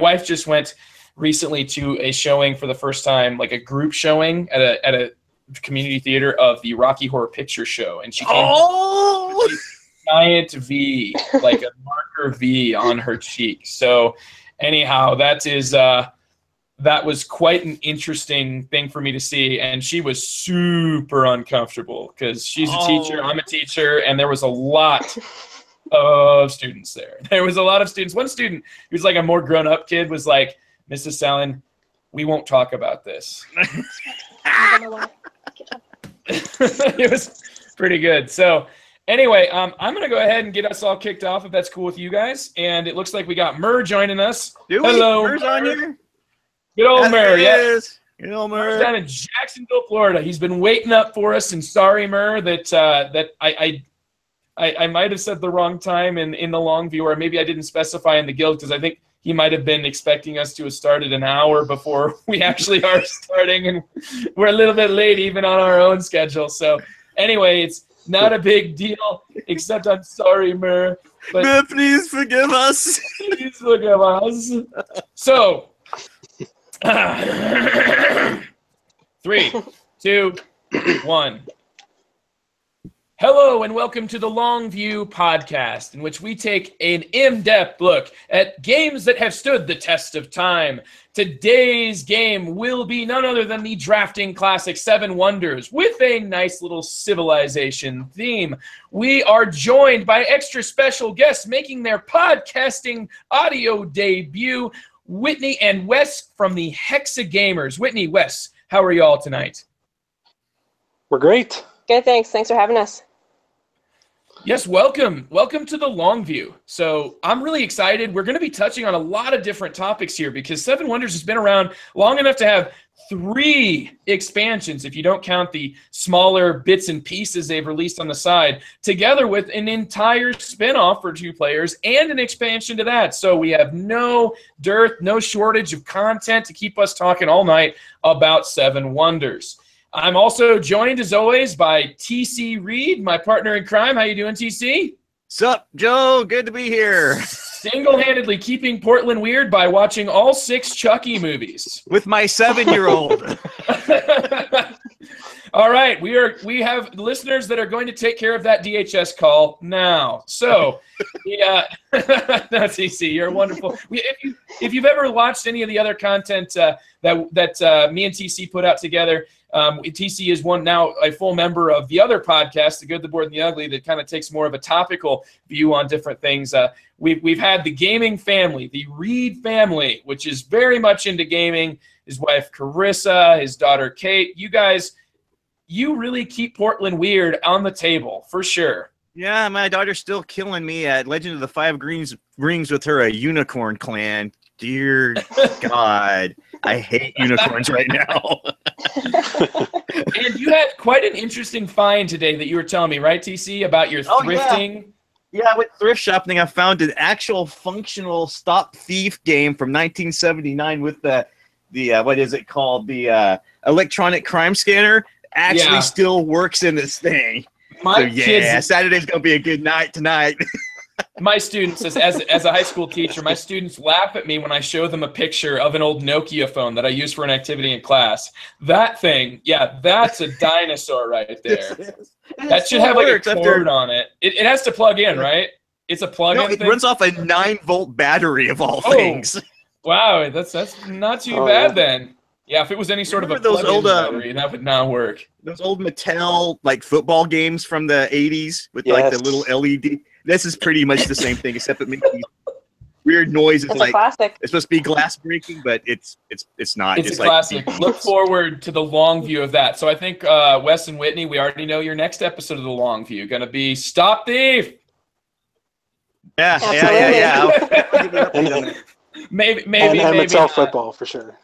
wife just went recently to a showing for the first time, like a group showing at a community theater of the Rocky Horror Picture Show, and she came home with a giant V, like a marker V on her cheek. So anyhow, that was quite an interesting thing for me to see, and she was super uncomfortable because she's a teacher, I'm a teacher, and there was a lot of students there. There was a lot of students. One student who's like a more grown-up kid was like, "Mrs. Sallin, we won't talk about this." It was pretty good. So anyway, I'm going to go ahead and get us all kicked off if that's cool with you guys. And it looks like we got Murr joining us. Hello, Murr's on here. Good old Murr, yeah. Good old Murr. Murr's down in Jacksonville, Florida. He's been waiting up for us, and sorry, Murr, that I might have said the wrong time in the long view, or maybe I didn't specify in the guild, because I think he might have been expecting us to have started an hour before we actually are starting, and we're a little bit late even on our own schedule. So anyway, it's not a big deal, except I'm sorry, Murr. But please forgive us. Please forgive us. So, 3, 2, 1. Hello and welcome to the Long View podcast, in which we take an in-depth look at games that have stood the test of time. Today's game will be none other than the drafting classic 7 Wonders with a nice little civilization theme. We are joined by extra special guests making their podcasting audio debut, Whitney and Wes from the Hexagamers. Whitney, Wes, how are you all tonight? We're great. Good, thanks. Thanks for having us. Yes, welcome. Welcome to the Long View. So I'm really excited. We're going to be touching on a lot of different topics here because 7 Wonders has been around long enough to have 3 expansions, if you don't count the smaller bits and pieces they've released on the side, together with an entire spin-off for 2 players and an expansion to that. So we have no dearth, no shortage of content to keep us talking all night about 7 Wonders. I'm also joined, as always, by TC Reed, my partner in crime. How you doing, TC? Sup, Joe? Good to be here. Single-handedly keeping Portland weird by watching all 6 Chucky movies. With my 7-year-old. All right, we have listeners that are going to take care of that DHS call now. So, yeah, that's TC. You're wonderful. If you've ever watched any of the other content that me and TC put out together, TC is now a full member of the other podcast, The Good, the Bored, and the Ugly, that kind of takes more of a topical view on different things. We've had the gaming family, the Reed family, which is very much into gaming. His wife Carissa, his daughter Kate. You guys, you really keep Portland weird on the table for sure. Yeah, my daughter's still killing me at Legend of the 5 Rings with her unicorn clan. Dear God, I hate unicorns right now. And you had quite an interesting find today that you were telling me, right, TC, about your thrifting? Yeah, with thrift shopping, I found an actual functional stop thief game from 1979 with the what is it called? The electronic crime scanner. Actually still works in this thing. Saturday's going to be a good night tonight. My students, as a high school teacher, my students laugh at me when I show them a picture of an old Nokia phone that I use for an activity in class. That thing, that's a dinosaur right there. That should have like a cord on it. It has to plug in, right? It's a plug-in thing? It runs off a 9-volt battery of all things. Wow, that's not too bad then. Yeah, if it was any sort of a plug-in battery, that would not work. Those old Mattel like football games from the 80s with like the little LED. This is pretty much the same thing, except it makes these weird noises. It's like a classic. It's supposed to be glass breaking, but it's not. It's a classic. Look forward to the long view of that. So I think Wes and Whitney, we already know your next episode of the long view going to be Stop Thief. Yeah. Maybe it's all football for sure.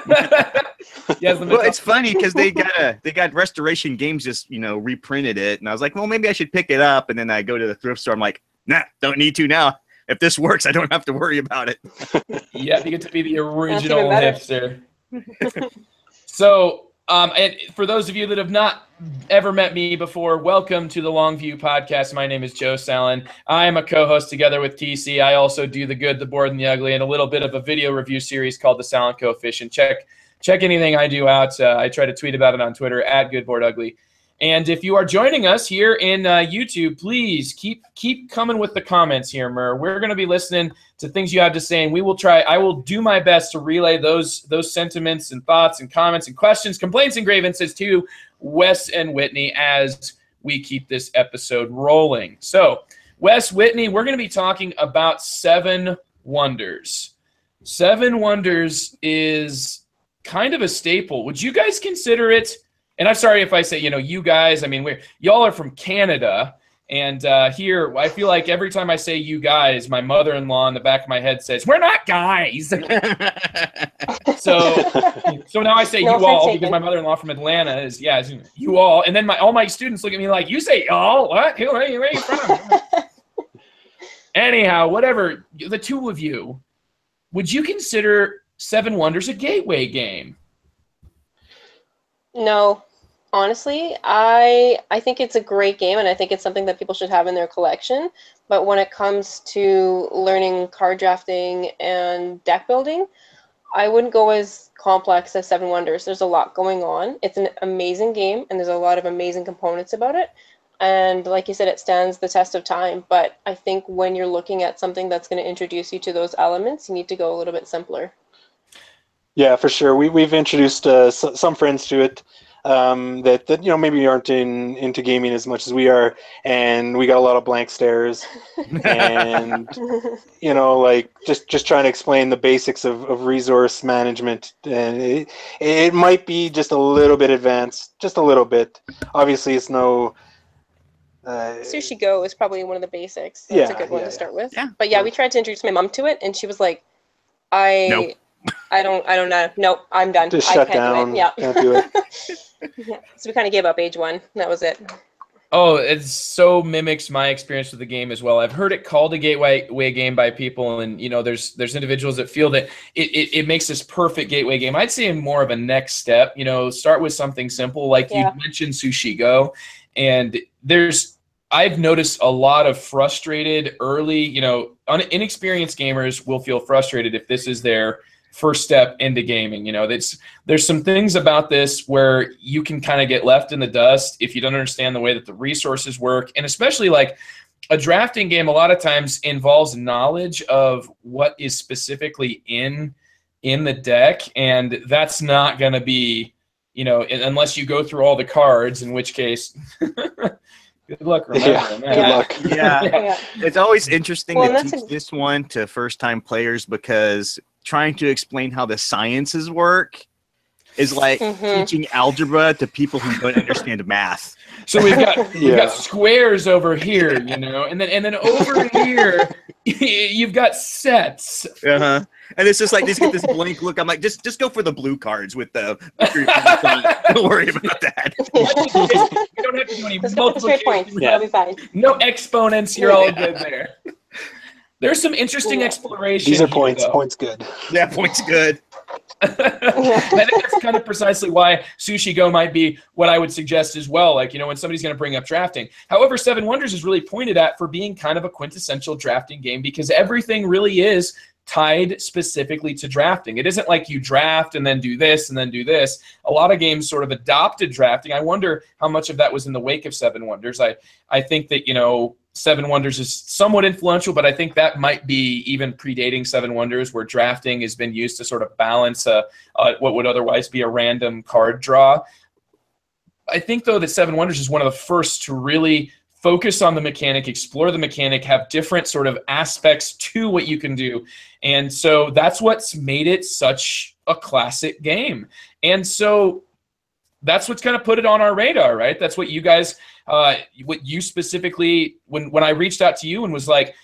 Well, it's funny because they got Restoration Games just reprinted it, and I was like, well, maybe I should pick it up. And then I go to the thrift store. I'm like, nah, don't need to now. If this works, I don't have to worry about it. Yeah, you get to be the original hipster. So And for those of you that have not ever met me before, welcome to the Longview Podcast. My name is Joe Sallin. I am a co-host together with TC. I also do the good, the bored, and the ugly, and a little bit of a video review series called The Sallin Coefficient. Check anything I do out. I try to tweet about it on Twitter at goodboredugly. And if you are joining us here in YouTube, please keep coming with the comments here, Mur. We're going to be listening to things you have to say, and I will do my best to relay those sentiments and thoughts and comments and questions, complaints and grievances to Wes and Whitney as we keep this episode rolling. So, Wes, Whitney, we're going to be talking about Seven Wonders. Seven Wonders is kind of a staple. Would you guys consider it? And I'm sorry if I say, you guys, I mean, y'all are from Canada, and here, I feel like every time I say you guys, my mother-in-law in the back of my head says, we're not guys. so now I say you all because my mother-in-law from Atlanta is you all. And then all my students look at me like, you say y'all? What? Where are you from? Anyhow, whatever, the two of you, would you consider Seven Wonders a gateway game? No, honestly, I think it's a great game, and I think it's something that people should have in their collection. But when it comes to learning card drafting and deck building, I wouldn't go as complex as Seven Wonders. There's a lot going on. It's an amazing game, and there's a lot of amazing components about it. And like you said, it stands the test of time. But I think when you're looking at something that's going to introduce you to those elements, you need to go a little bit simpler. Yeah, for sure. We've introduced some friends to it that maybe aren't into gaming as much as we are, and we got a lot of blank stares, and like just trying to explain the basics of resource management, and it might be just a little bit advanced, just a little bit. Obviously, it's no. Sushi Go is probably one of the basics. That's a good one to start with. Yeah. But we tried to introduce my mom to it, and she was like, Nope. I don't know. Nope, I'm done. Just I shut can't down. do it. Yeah. Can't do it. Yeah. So we kind of gave up age one. That was it. Oh, it so mimics my experience with the game as well. I've heard it called a gateway game by people, and there's individuals that feel that it makes this perfect gateway game. I'd say more of a next step. Start with something simple, like you mentioned Sushi Go, and I've noticed a lot of frustrated early, inexperienced gamers will feel frustrated if this is their first step into gaming. There's some things about this where you can kind of get left in the dust if you don't understand the way that the resources work. And especially like a drafting game a lot of times involves knowledge of what is specifically in the deck. And that's not going to be, unless you go through all the cards, in which case... Good luck remembering that. Good luck. Yeah. It's always interesting to teach this one to first-time players, because trying to explain how the sciences work is like teaching algebra to people who don't understand math. So we've got squares over here, and then over here you've got sets. And it's just like just get this blank look. I'm like, just go for the blue cards with the. Don't worry about that. You don't have to do any multiplication. Points. That'll be fine. No exponents. You're all good there. There's some interesting exploration. These are here, points. though. Points good. Yeah, points good. I think that's kind of precisely why Sushi Go might be what I would suggest as well. Like, when somebody's going to bring up drafting. However, Seven Wonders is really pointed at for being kind of a quintessential drafting game, because everything really is tied specifically to drafting. It isn't like you draft and then do this and then do this. A lot of games sort of adopted drafting. I wonder how much of that was in the wake of Seven Wonders. I think that, Seven Wonders is somewhat influential, but I think that might be even predating Seven Wonders, where drafting has been used to sort of balance what would otherwise be a random card draw. I think, though, that Seven Wonders is one of the first to really focus on the mechanic, explore the mechanic, have different sort of aspects to what you can do. And so that's what's made it such a classic game. And so that's what's kind of put it on our radar, right? That's what you guys, what you specifically, when I reached out to you and was like,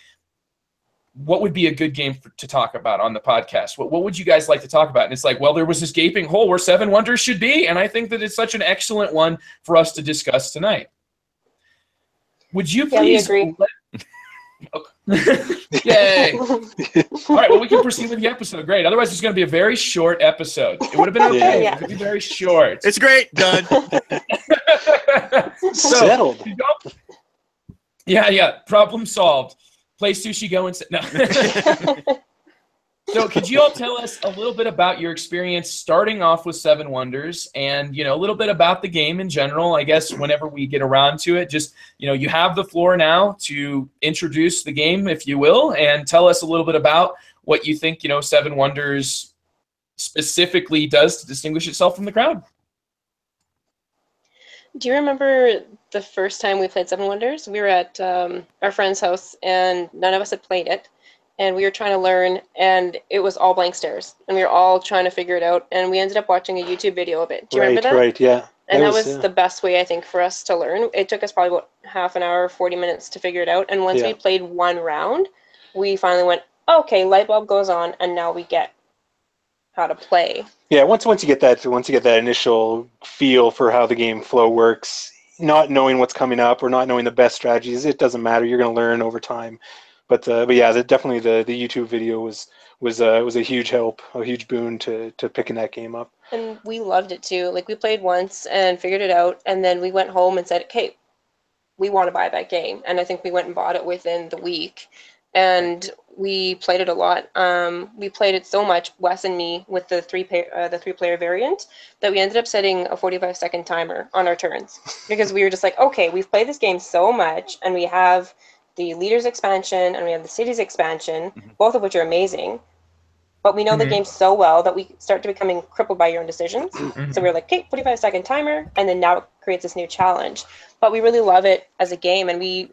what would be a good game to talk about on the podcast? What would you guys like to talk about? And it's like, well, there was this gaping hole where Seven Wonders should be, and I think that it's such an excellent one for us to discuss tonight. Would you please? We agree. Yay! All right, well, we can proceed with the episode. Great. Otherwise, it's going to be a very short episode. It would have been okay. Yeah. It would be very short. It's great. Done. Settled. Yeah. Problem solved. Play Sushi Go and sit. No. So could you all tell us a little bit about your experience starting off with Seven Wonders and, a little bit about the game in general? I guess whenever we get around to it, just, you have the floor now to introduce the game, if you will, and tell us a little bit about what you think, Seven Wonders specifically does to distinguish itself from the crowd. Do you remember the first time we played Seven Wonders? We were at our friend's house, and none of us had played it. And we were trying to learn, and it was all blank stares. And we were all trying to figure it out, and we ended up watching a YouTube video of it. Do you remember that? Right, yeah. And that was the best way, I think, for us to learn. It took us probably about half an hour, 40 minutes to figure it out. And once we played one round, we finally went, okay, light bulb goes on, and now we get how to play. Yeah, once you get that initial feel for how the game flow works, not knowing what's coming up or not knowing the best strategies, it doesn't matter. You're going to learn over time. But yeah, definitely the YouTube video was a huge help, a huge boon to picking that game up. And we loved it too. Like, we played once and figured it out, and then we went home and said, okay, we want to buy that game. And I think we went and bought it within the week. And we played it a lot. We played it so much, Wes and me, with the three-player variant, that we ended up setting a 45-second timer on our turns. Because we were just like, okay, we've played this game so much, and we have the Leaders expansion and we have the Cities expansion, both of which are amazing. But we know the game so well that we start to becoming crippled by your own decisions. So we were like, okay, 45-second timer, and then now it creates this new challenge. But we really love it as a game, and we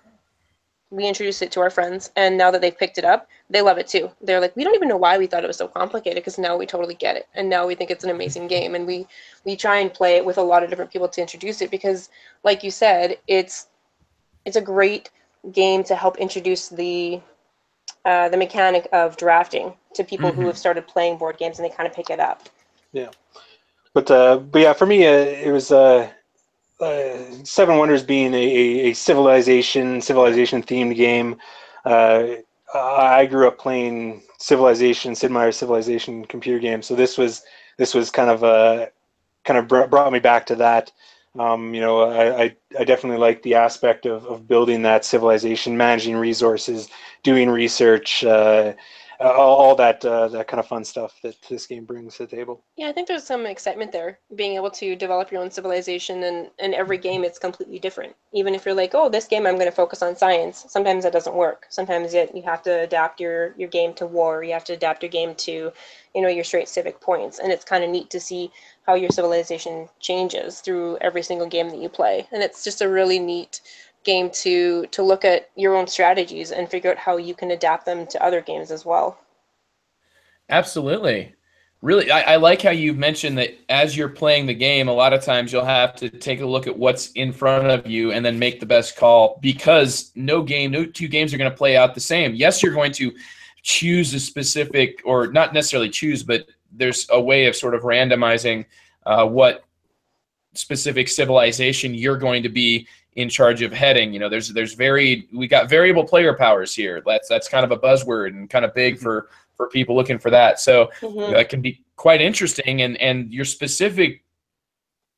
introduced it to our friends, and now that they've picked it up, they love it too. They're like, we don't even know why we thought it was so complicated, because now we totally get it, and now we think it's an amazing game. And we try and play it with a lot of different people to introduce it, because, like you said, it's a great game to help introduce the mechanic of drafting to people who have started playing board games, and they kind of pick it up. Yeah, but yeah, for me, it was Seven Wonders being a civilization themed game. I grew up playing Sid Meier's Civilization computer game, so this was kind of brought me back to that. I definitely like the aspect of building that civilization, managing resources, doing research, all that kind of fun stuff that this game brings to the table. Yeah, I think there's some excitement there, being able to develop your own civilization, and every game it's completely different. Even if you're like, oh, this game I'm going to focus on science, sometimes that doesn't work. Sometimes you have to adapt your game to war, you have to adapt your game to, your straight civic points, and it's kind of neat to see how your civilization changes through every single game that you play. And it's just a really neat game to look at your own strategies and figure out how you can adapt them to other games as well. Absolutely. Really, I like how you mentioned that as you're playing the game, a lot of times you'll have to take a look at what's in front of you and then make the best call, because no two games are going to play out the same. Yes, you're going to choose a specific, or not necessarily choose, but there's a way of sort of randomizing what specific civilization you're going to be in charge of heading. We got variable player powers here. That's kind of a buzzword and kind of big for people looking for that. So that can be quite interesting. And your specific,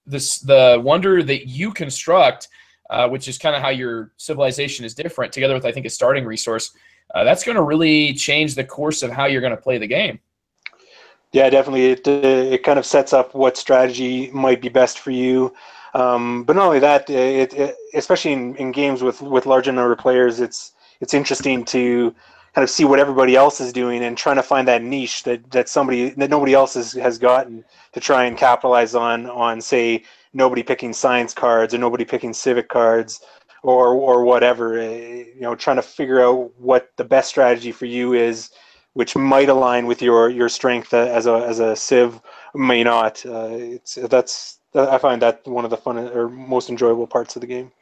the wonder that you construct, which is kind of how your civilization is different, together with, I think, a starting resource, that's going to really change the course of how you're going to play the game. Yeah, definitely. It kind of sets up what strategy might be best for you. But not only that, especially in games with larger number of players, it's interesting to kind of see what everybody else is doing and trying to find that niche that nobody else has gotten, to try and capitalize on say nobody picking science cards or nobody picking civic cards or whatever. Trying to figure out what the best strategy for you is, which might align with your strength as a civ, may not. I find that one of the fun or most enjoyable parts of the game.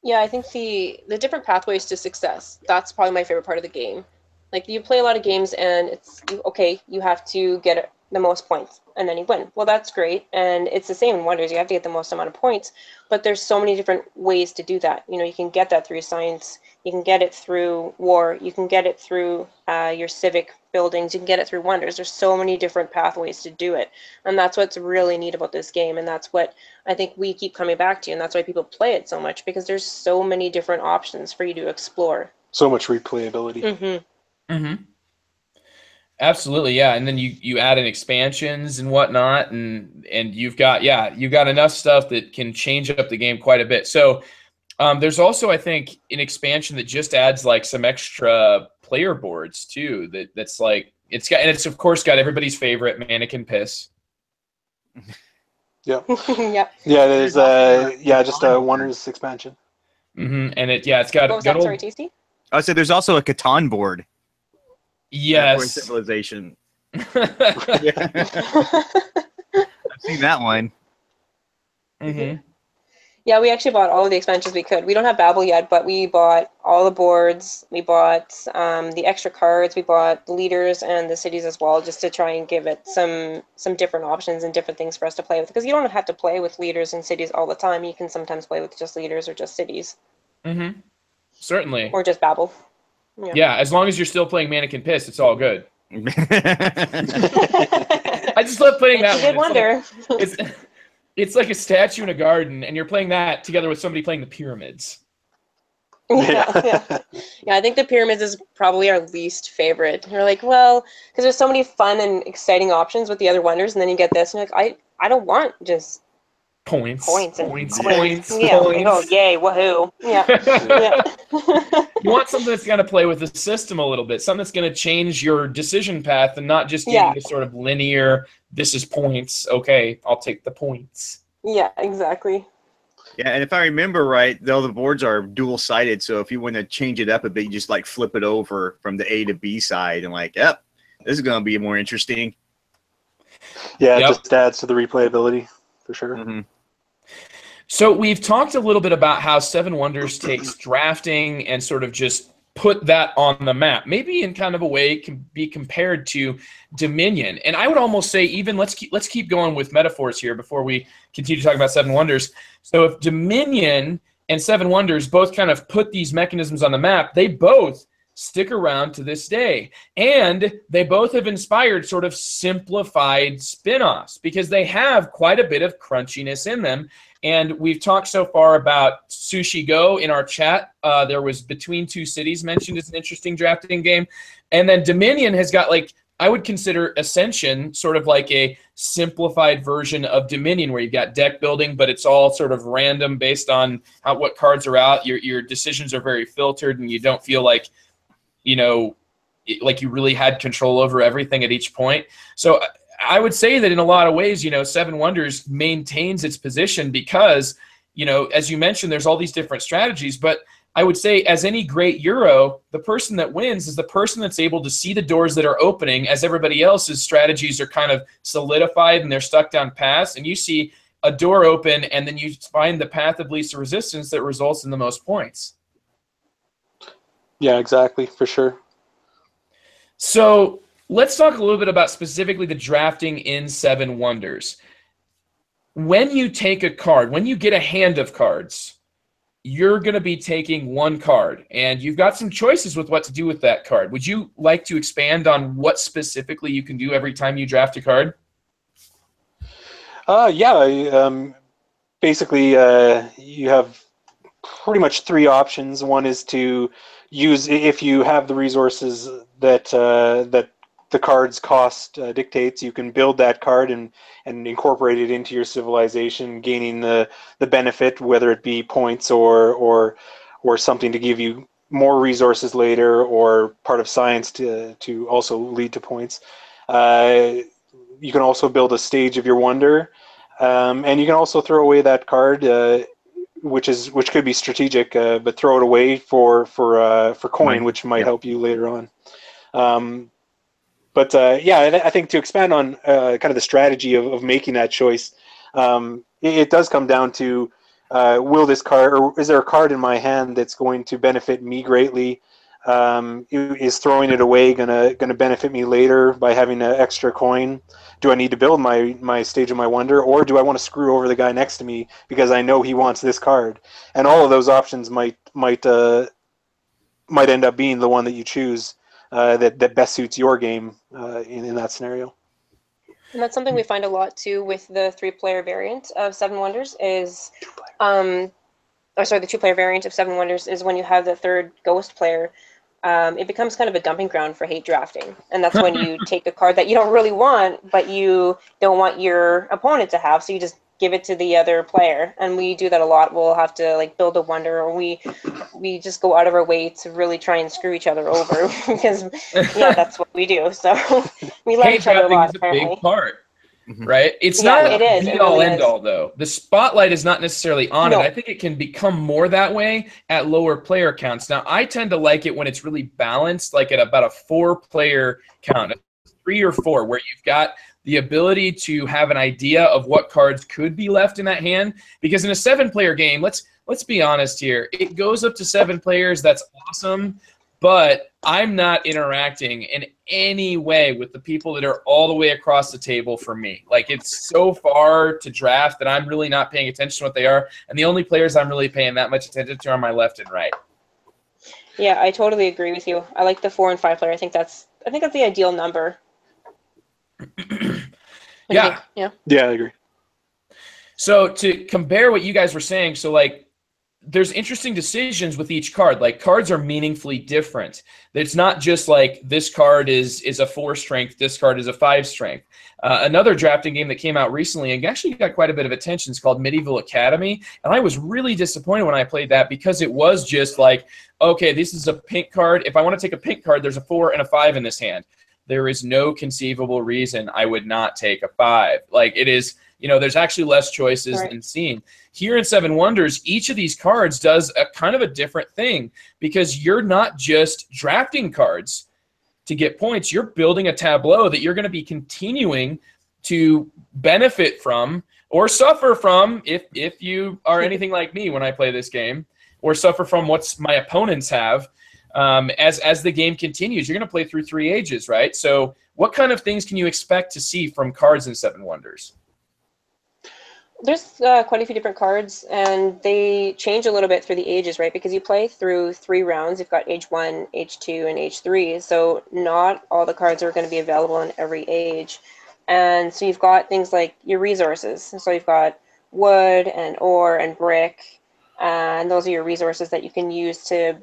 Yeah, I think the different pathways to success, that's probably my favorite part of the game. Like, you play a lot of games and it's, okay, you have to get the most points, and then you win. Well, that's great, and it's the same in Wonders. You have to get the most amount of points, but there's so many different ways to do that. You know, you can get that through science, you can get it through war, you can get it through your civic buildings, you can get it through Wonders. There's so many different pathways to do it, and that's what's really neat about this game, and that's what I think we keep coming back to, and that's why people play it so much, because there's so many different options for you to explore. So much replayability. Mm-hmm. Mm-hmm. Absolutely, yeah. And then you add in expansions and whatnot, and you've got enough stuff that can change up the game quite a bit. So there's also, I think, an expansion that just adds like some extra player boards too. That's like it's of course got everybody's favorite mannequin piss. Yeah. Yep. Yeah, there's just a Wonders expansion. Mm-hmm. And it's got What was that? Sorry, TC? I said there's also a Catan board. Yes. Civilization. Yeah. I've seen that one. Mm-hmm. Yeah, we actually bought all of the expansions we could. We don't have Babel yet, but we bought all the boards. We bought the extra cards. We bought the leaders and the cities as well, just to try and give it some different options and different things for us to play with. Because you don't have to play with leaders and cities all the time. You can sometimes play with just leaders or just cities. Mm-hmm. Certainly. Or just Babel. Yeah, as long as you're still playing Mannequin Piss, it's all good. I just love playing that. You did wonder. It's like a statue in a garden, and you're playing that together with somebody playing the pyramids. Yeah, I think the pyramids is probably our least favorite. You're like, well, because there's so many fun and exciting options with the other wonders, and then you get this, and you're like, I don't want just points. Yeah. Points. Oh, yay, woohoo. Yeah. You want something that's going to play with the system a little bit, something that's going to change your decision path and not just give you this sort of linear, this is points, okay, I'll take the points. Yeah, exactly. Yeah, and if I remember right, though, the boards are dual-sided, so if you want to change it up a bit, you just like flip it over from the A to B side and like, yep, this is going to be more interesting. Yeah, it just adds to the replayability, for sure. Mm-hmm. So we've talked a little bit about how Seven Wonders takes drafting and sort of just put that on the map. Maybe in kind of a way it can be compared to Dominion. And I would almost say even let's keep going with metaphors here before we continue to talk about Seven Wonders. So if Dominion and Seven Wonders both kind of put these mechanisms on the map, they both stick around to this day. And they both have inspired sort of simplified spin-offs because they have quite a bit of crunchiness in them. And we've talked so far about Sushi Go in our chat. There was Between Two Cities mentioned as an interesting drafting game. And then Dominion has got, like, I would consider Ascension sort of like a simplified version of Dominion where you've got deck building, but it's all sort of random based on what cards are out. Your decisions are very filtered and you don't feel like, you know, like you really had control over everything at each point. So I would say that in a lot of ways, you know, Seven Wonders maintains its position because, you know, as you mentioned, there's all these different strategies. But I would say as any great Euro, the person that wins is the person that's able to see the doors that are opening as everybody else's strategies are kind of solidified and they're stuck down paths. And you see a door open and then you find the path of least resistance that results in the most points. Yeah, exactly, for sure. So let's talk a little bit about specifically the drafting in Seven Wonders. When you take a card, when you get a hand of cards, you're going to be taking one card, and you've got some choices with what to do with that card. Would you like to expand on what specifically you can do every time you draft a card? Basically, you have pretty much three options. One is to use, if you have the resources that the card's cost dictates, you can build that card and incorporate it into your civilization, gaining the benefit, whether it be points or something to give you more resources later, or part of science to also lead to points. You can also build a stage of your wonder, and you can also throw away that card, which could be strategic, but throw it away for coin, which might help you later on. But I think to expand on kind of the strategy of making that choice, it does come down to will this card, or is there a card in my hand that's going to benefit me greatly, Is throwing it away gonna benefit me later by having an extra coin? Do I need to build my Stage of My Wonder, or do I want to screw over the guy next to me because I know he wants this card? And all of those options might end up being the one that you choose that best suits your game in that scenario. And that's something we find a lot too with the 3-player variant of Seven Wonders is, the 2-player variant of Seven Wonders is when you have the third ghost player. It becomes kind of a dumping ground for hate drafting, and that's when you take a card that you don't really want, but you don't want your opponent to have, so you just give it to the other player. And we do that a lot. We'll have to like build a wonder, or we just go out of our way to really try and screw each other over because that's what we do. So we love each other a lot. Is a big part. Right? It's Yeah, not it is. be It all really end is. all though. The spotlight is not necessarily on it. I think it can become more that way at lower player counts. Now, I tend to like it when it's really balanced, like at about a 4-player count, 3 or 4, where you've got the ability to have an idea of what cards could be left in that hand. Because in a 7-player game, let's be honest here, it goes up to 7 players. That's awesome. But I'm not interacting in any way with the people that are all the way across the table from me. Like, it's so far to draft that I'm really not paying attention to what they are. And the only players I'm really paying that much attention to are my left and right. Yeah, I totally agree with you. I like the 4 and 5 player. I think that's the ideal number. Yeah. Yeah, I agree. So to compare what you guys were saying, so like, there's interesting decisions with each card. Like, cards are meaningfully different. It's not just like this card is a 4 strength, this card is a 5 strength. Another drafting game that came out recently and actually got quite a bit of attention is called Medieval Academy. And I was really disappointed when I played that because it was just like, okay, this is a pink card. If I want to take a pink card, there's a 4 and a 5 in this hand. There is no conceivable reason I would not take a 5. Like, it is, there's actually less choices than seen. Here in Seven Wonders, each of these cards does a kind of a different thing because you're not just drafting cards to get points. You're building a tableau that you're going to be continuing to benefit from or suffer from if you are anything like me when I play this game, or suffer from what my opponents have. As the game continues, you're going to play through 3 ages, right? So what kind of things can you expect to see from cards in Seven Wonders? There's quite a few different cards, and they change a little bit through the ages, right? Because you play through 3 rounds. You've got age 1, age 2, and age 3. So not all the cards are going to be available in every age. And so you've got things like your resources. So you've got wood and ore and brick, and those are your resources that you can use to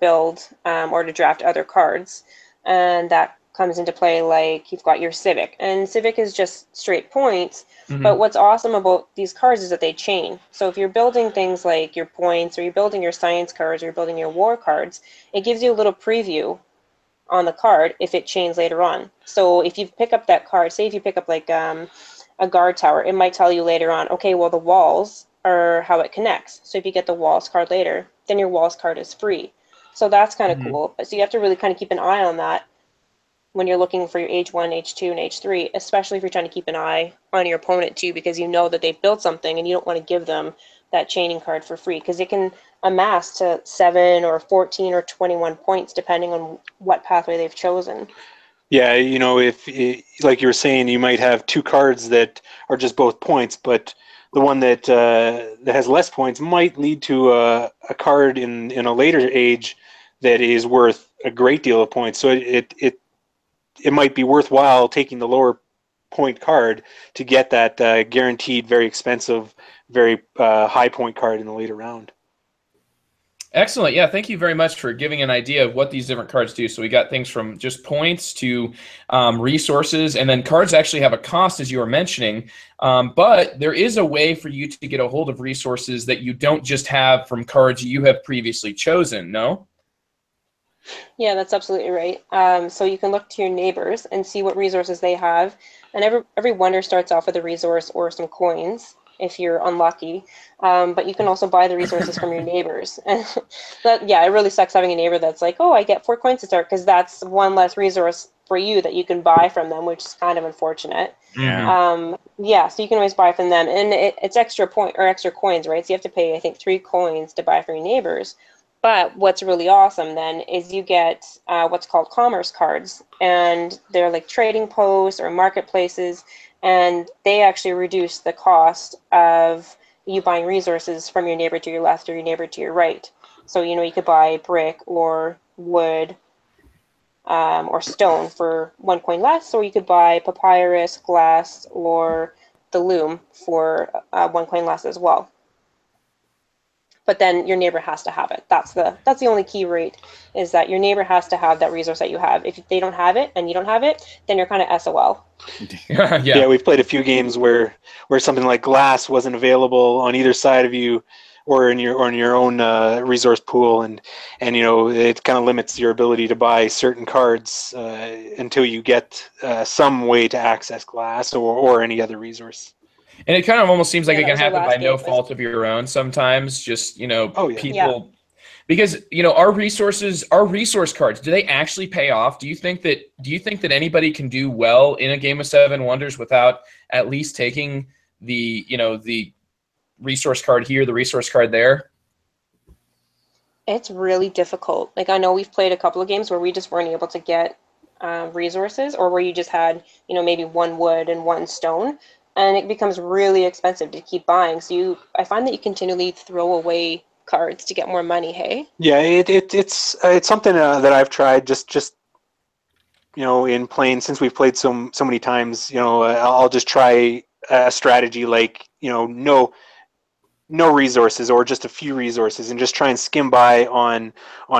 build or to draft other cards. And that comes into play, like you've got your civic, and civic is just straight points. But what's awesome about these cards is that they chain. So if you're building things like your points, or you're building your science cards, or you're building your war cards, it gives you a little preview on the card if it chains later on. So if you pick up that card, say if you pick up like a guard tower, it might tell you later on, okay, well, the walls are how it connects. So if you get the walls card later, then your walls card is free. So that's kind of cool. So you have to really kind of keep an eye on that when you're looking for your age 1, age 2, and age 3, especially if you're trying to keep an eye on your opponent too, because you know that they've built something and you don't want to give them that chaining card for free, because it can amass to 7 or 14 or 21 points depending on what pathway they've chosen. Yeah, if like you were saying, you might have 2 cards that are just both points, but the one that has less points might lead to a card in a later age that is worth a great deal of points. So it might be worthwhile taking the lower point card to get that guaranteed very expensive, very high point card in the later round. Excellent. Yeah, thank you very much for giving an idea of what these different cards do. So we got things from just points to resources, and then cards actually have a cost, as you were mentioning. But there is a way for you to get a hold of resources that you don't just have from cards you have previously chosen, no? Yeah, that's absolutely right. So you can look to your neighbors and see what resources they have. And every wonder starts off with a resource or some coins if you're unlucky. But you can also buy the resources from your neighbors. And it really sucks having a neighbor that's like, oh, I get 4 coins to start, because that's one less resource for you that you can buy from them, which is kind of unfortunate. Yeah. So you can always buy from them, and it's extra coins, right? So you have to pay, I think, 3 coins to buy from your neighbors. But what's really awesome then is you get what's called commerce cards, and they're like trading posts or marketplaces, and they actually reduce the cost of you buying resources from your neighbor to your left or your neighbor to your right. So, you could buy brick or wood or stone for 1 coin less, or you could buy papyrus, glass, or the loom for 1 coin less as well. But then your neighbor has to have it. That's the only key rate, is that your neighbor has to have that resource that you have. If they don't have it and you don't have it, then you're kind of SOL. Yeah, we've played a few games where something like glass wasn't available on either side of you, or in your own resource pool, and it kind of limits your ability to buy certain cards until you get some way to access glass or any other resource. And it kind of almost seems like Yeah, it can that was our happen by last no game. fault of your own sometimes. Just, Oh, yeah. people, because, our resource cards, do they actually pay off? Do you think that anybody can do well in a game of Seven Wonders without at least taking the resource card here, the resource card there? It's really difficult. Like, I know we've played a couple of games where we just weren't able to get resources, or where you just had, maybe 1 wood and 1 stone, and it becomes really expensive to keep buying. So I find that you continually throw away cards to get more money. Hey. Yeah, it's something that I've tried just in playing, since we've played so many times. I'll just try a strategy like no resources, or just a few resources, and just try and skim by on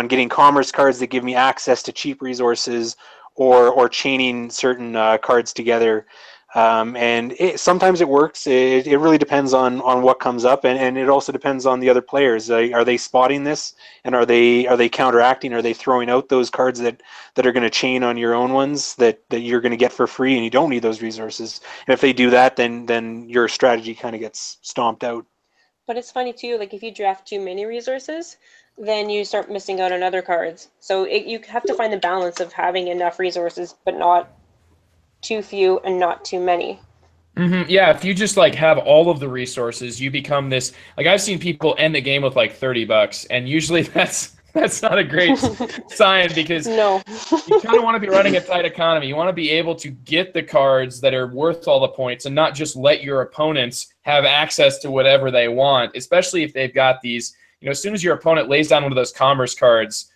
getting commerce cards that give me access to cheap resources, or chaining certain cards together. And sometimes it works. It really depends on what comes up, and it also depends on the other players. Are they spotting this, and are they counteracting? Are they throwing out those cards that are going to chain on your own ones that you're going to get for free, and you don't need those resources? And if they do that, then your strategy kind of gets stomped out. But it's funny too, like if you draft too many resources, then you start missing out on other cards. So you have to find the balance of having enough resources, but not too few and not too many. Mm-hmm. Yeah, if you just have all of the resources, you become this. I've seen people end the game with $30, and usually that's not a great sign, because No. you kind of want to be running a tight economy. You want to be able to get the cards that are worth all the points, and not just let your opponents have access to whatever they want, especially if they've got these. As soon as your opponent lays down one of those commerce cards,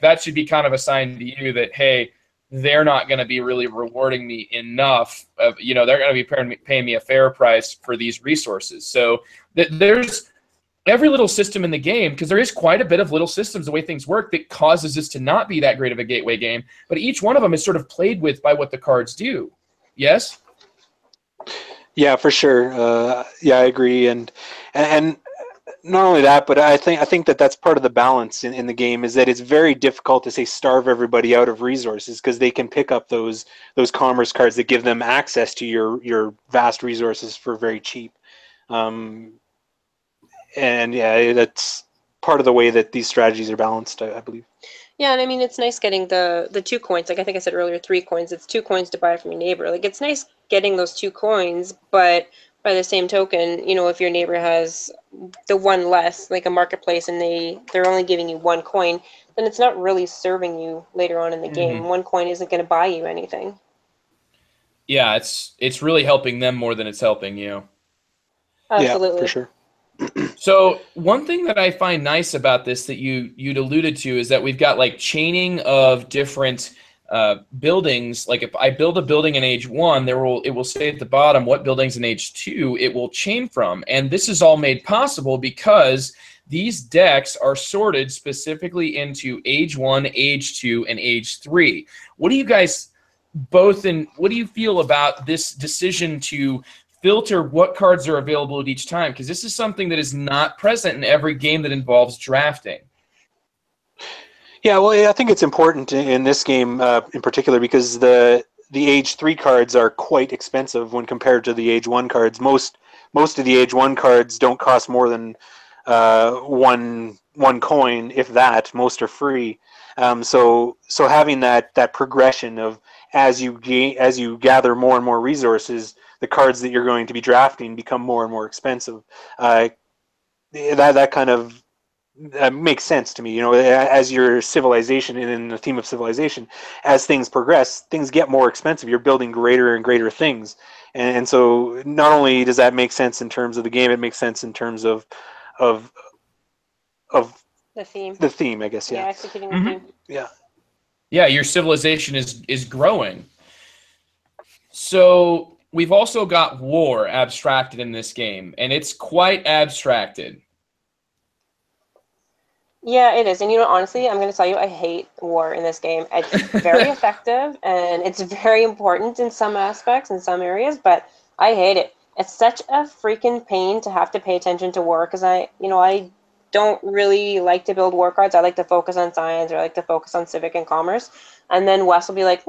that should be kind of a sign to you that, hey, they're not going to be really rewarding me enough. They're going to be paying me a fair price for these resources. So there's every little system in the game, because there is quite a bit of little systems, the way things work, that causes this to not be that great of a gateway game. But each one of them is sort of played with by what the cards do. Yes? Yeah, for sure. Yeah, I agree. And not only that, but I think that that's part of the balance in the game, is that it's very difficult to, say, starve everybody out of resources, because they can pick up those commerce cards that give them access to your vast resources for very cheap. And yeah, that's part of the way that these strategies are balanced, I believe. Yeah, and I mean, it's nice getting the 2 coins. Like I think I said earlier, 3 coins. It's 2 coins to buy from your neighbor. It's nice getting those 2 coins, but by the same token, if your neighbor has the 1 less, like a marketplace, and they're only giving you 1 coin, then it's not really serving you later on in the game. 1 coin isn't going to buy you anything. Yeah, it's really helping them more than it's helping you. Absolutely. Yeah, for sure. So one thing that I find nice about this that you'd alluded to is that we've got chaining of different buildings. If I build a building in age 1, it will say at the bottom what buildings in age 2 it will chain from, and this is all made possible because these decks are sorted specifically into age 1, age 2, and age 3. What do you guys what do you feel about this decision to filter what cards are available at each time? Because this is something that is not present in every game that involves drafting. Yeah, well, I think it's important in this game in particular, because the age 3 cards are quite expensive when compared to the age 1 cards. Most of the age 1 cards don't cost more than one coin, if that. Most are free. So having that progression of, as you gather more and more resources, the cards that you're going to be drafting become more and more expensive. That kind of makes sense to me. You know, as your civilization and in the theme of civilization, as things progress, things get more expensive. You're building greater and greater things, and so not only does that make sense in terms of the game, it makes sense in terms of of the theme. The theme, I guess. Yeah. Yeah, executing the theme. Yeah. Yeah, your civilization is growing. So we've also got war abstracted in this game, and it's quite abstracted. Yeah, it is. And you know, honestly, I'm going to tell you, I hate war in this game. It's very effective, and it's very important in some aspects, in some areas, but I hate it. It's such a freaking pain to have to pay attention to war, because I don't really like to build war cards. I like to focus on science, or I like to focus on civic and commerce. And then Wes will be like,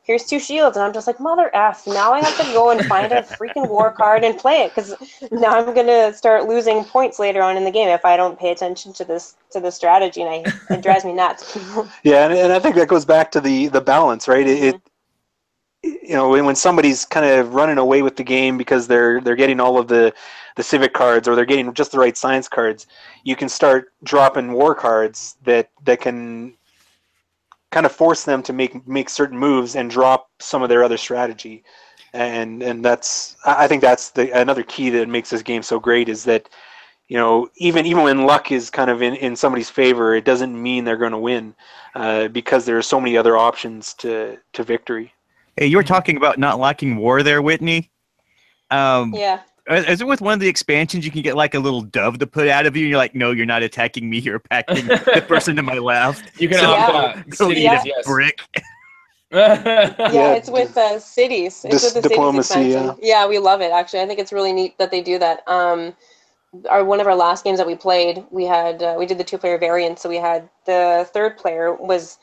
here's 2 shields. And I'm just like, mother F, now I have to go and find a freaking war card and play it, because now I'm going to start losing points later on in the game if I don't pay attention to the strategy, and it drives me nuts. Yeah, and I think that goes back to the balance, right? It you know, when somebody's kind of running away with the game because they're getting all of the civic cards, or they're getting just the right science cards, you can start dropping war cards that can kind of force them to make certain moves and drop some of their other strategy, and that's, I think that's another key that makes this game so great, is that, you know, even when luck is kind of in somebody's favor, it doesn't mean they're going to win, because there are so many other options to victory. Hey, you were talking about not liking war there, Whitney. Yeah. Is it with one of the expansions you can get like a little dove to put out of you? And you're like, no, you're not attacking me. You're attacking the person to my left. You can go eat a brick. Yeah, it's with cities. It's with the diplomacy. Cities expansion. Yeah, we love it. Actually, I think it's really neat that they do that. One of our last games that we played, we did the 2-player variant. So we had the 3rd player was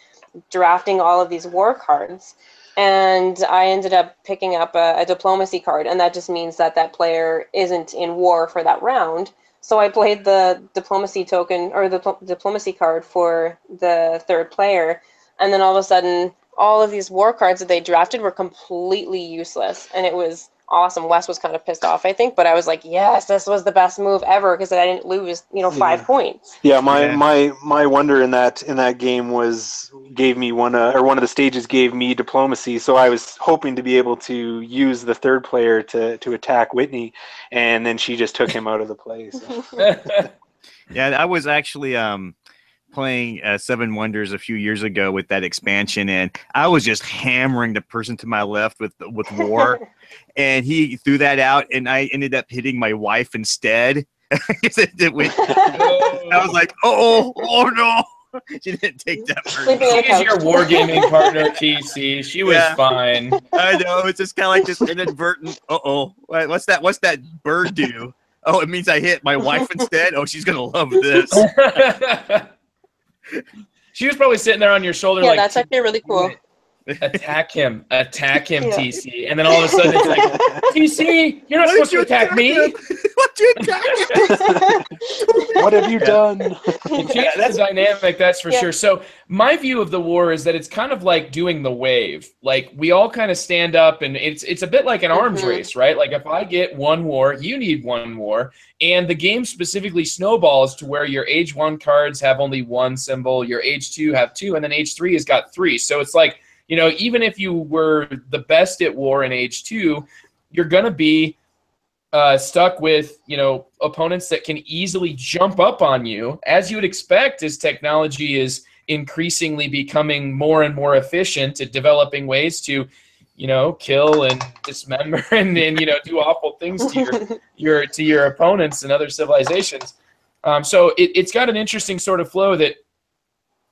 drafting all of these war cards. And I ended up picking up a diplomacy card, and that just means that player isn't in war for that round. So I played the diplomacy token, or the diplomacy card, for the 3rd player, and then all of a sudden, all of these war cards that they drafted were completely useless, and it was awesome. Wes was kind of pissed off, I think, but I was like, yes, this was the best move ever, because I didn't lose, 5 points. Yeah, my wonder in that game gave me one of the stages gave me diplomacy, so I was hoping to be able to use the 3rd player to attack Whitney, and then she just took him out of the play. So. Yeah, I was actually playing 7 Wonders a few years ago with that expansion, and I was just hammering the person to my left with war, and he threw that out, and I ended up hitting my wife instead. I was like, oh no. She didn't take that person. She's your wargaming partner, TC. She was fine. I know. It's just kind of like this inadvertent, what's that bird do? Oh, it means I hit my wife instead? Oh, she's going to love this. She was probably sitting there on your shoulder like, that's actually really cool. Attack him, TC. And then all of a sudden it's like, TC, you're not supposed to attack me. What you attack? What have you done? That's dynamic, that's for sure. So my view of the war is that it's kind of like doing the wave. Like, we all kind of stand up, and it's a bit like an arms race, right? Like, if I get 1 war, you need 1 war. And the game specifically snowballs to where your Age 1 cards have only 1 symbol, your Age 2 have 2, and then Age 3 has got 3. So it's like, even if you were the best at war in Age 2, you're going to be stuck with, opponents that can easily jump up on you, as you would expect, as technology is increasingly becoming more and more efficient at developing ways to, kill and dismember and do awful things to your opponents and other civilizations. So it's got an interesting sort of flow that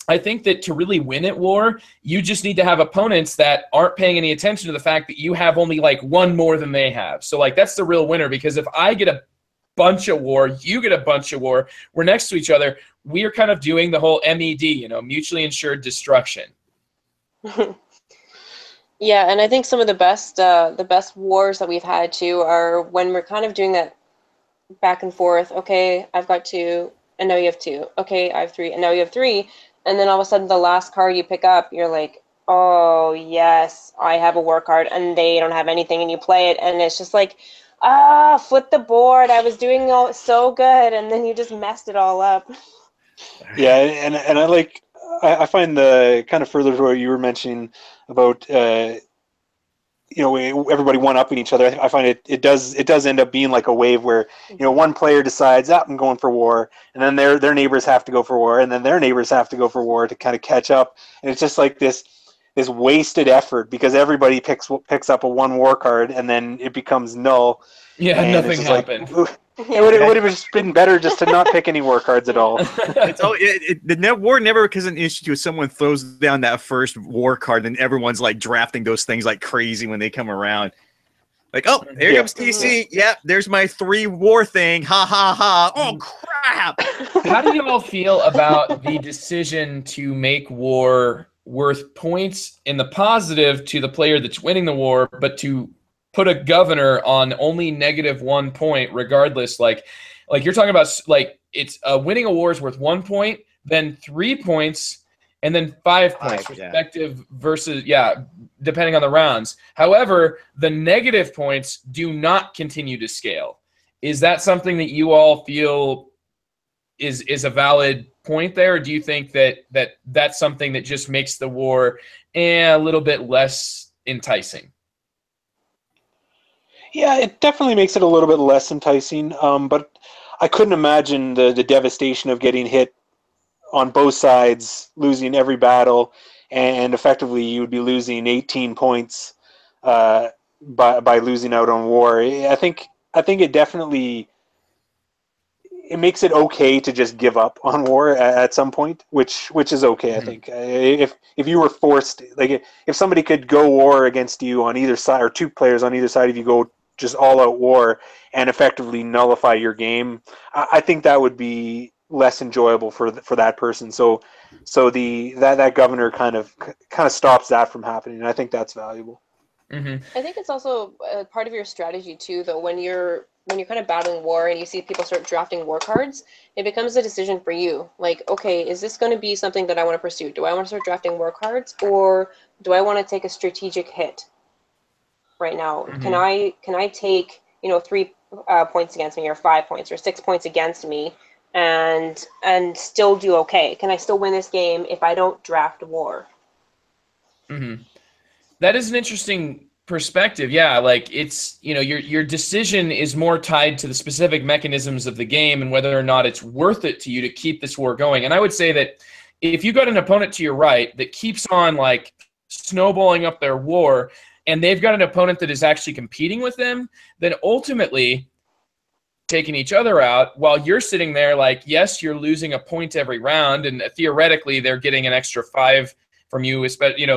I think that to really win at war, you just need to have opponents that aren't paying any attention to the fact that you have only like 1 more than they have. So like, that's the real winner, because if I get a bunch of war, you get a bunch of war, we're next to each other, we are kind of doing the whole MED, mutually ensured destruction. Yeah, and I think some of the best wars that we've had too are when we're kind of doing that back and forth. Okay, I've got 2, and now you have 2. Okay, I have 3, and now you have 3. And then all of a sudden, the last card you pick up, you're like, oh, yes, I have a war card, and they don't have anything, and you play it, and it's just like, flip the board. I was doing so good, and then you just messed it all up. Yeah, and I find the kind of further to what you were mentioning about everybody one-upping each other. I find it does end up being like a wave where one player decides, I'm going for war, and then their neighbors have to go for war, and then their neighbors have to go for war to kind of catch up, and it's just like this wasted effort because everybody picks up a one war card and then it becomes null. Yeah, and nothing happened. It would have just been better just to not pick any war cards at all. The war never becomes an issue if someone throws down that first war card and everyone's like drafting those things like crazy when they come around. Like, oh, here comes TC. Yeah, there's my 3 war thing. Ha ha ha. Oh crap. How do you all feel about the decision to make war worth points in the positive to the player that's winning the war, but to put a governor on only -1 point regardless? Like you're talking about, like, it's winning a war is worth 1 point, then 3 points, and then 5 points respective versus, depending on the rounds. However, the negative points do not continue to scale. Is that something that you all feel is a valid point there, or do you think that's something that just makes the war a little bit less enticing? Yeah, it definitely makes it a little bit less enticing, but I couldn't imagine the devastation of getting hit on both sides, losing every battle, and effectively you would be losing 18 points by losing out on war. I think it definitely makes it okay to just give up on war at some point, which is okay. I think if you were forced, like if somebody could go war against you on either side, or 2 players on either side, if you go just all out war and effectively nullify your game, I think that would be less enjoyable for that person. So that governor kind of stops that from happening, and I think that's valuable. I think it's also part of your strategy too, though. When you're kind of battling war and you see people start drafting war cards, it becomes a decision for you. Like, okay, is this going to be something that I want to pursue? Do I want to start drafting war cards, or do I want to take a strategic hit right now? Can I take 3 points against me, or 5 points, or 6 points against me, and still do okay? Can I still win this game if I don't draft war? That is an interesting perspective. Yeah, like it's, your decision is more tied to the specific mechanisms of the game and whether or not it's worth it to you to keep this war going. And I would say that if you got an opponent to your right that keeps on like snowballing up their war, and they've got an opponent that is actually competing with them, then ultimately taking each other out while you're sitting there like, yes, you're losing a point every round, and theoretically they're getting an extra 5 from you,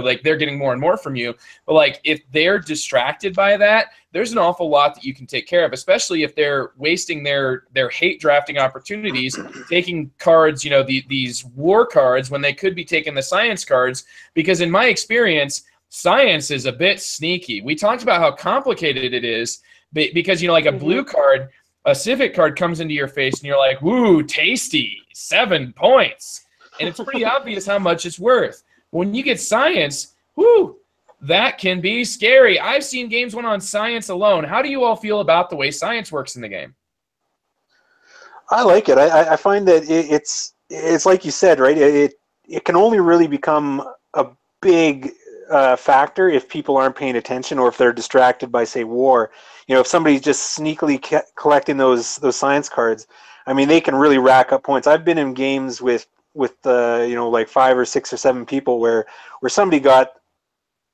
like they're getting more and more from you. But like if they're distracted by that, there's an awful lot that you can take care of, especially if they're wasting their hate drafting opportunities, taking cards, these war cards, when they could be taking the science cards. Because in my experience, science is a bit sneaky. We talked about how complicated it is because, like a blue card, a civic card comes into your face and you're like, woo, tasty, 7 points. And it's pretty obvious how much it's worth. When you get science, whoo, that can be scary. I've seen games won on science alone. How do you all feel about the way science works in the game? I like it. I find that it's like you said, right? It can only really become a big factor if people aren't paying attention, or if they're distracted by, say, war. If somebody's just sneakily collecting those science cards, I mean, they can really rack up points. I've been in games with like 5 or 6 or 7 people where somebody got,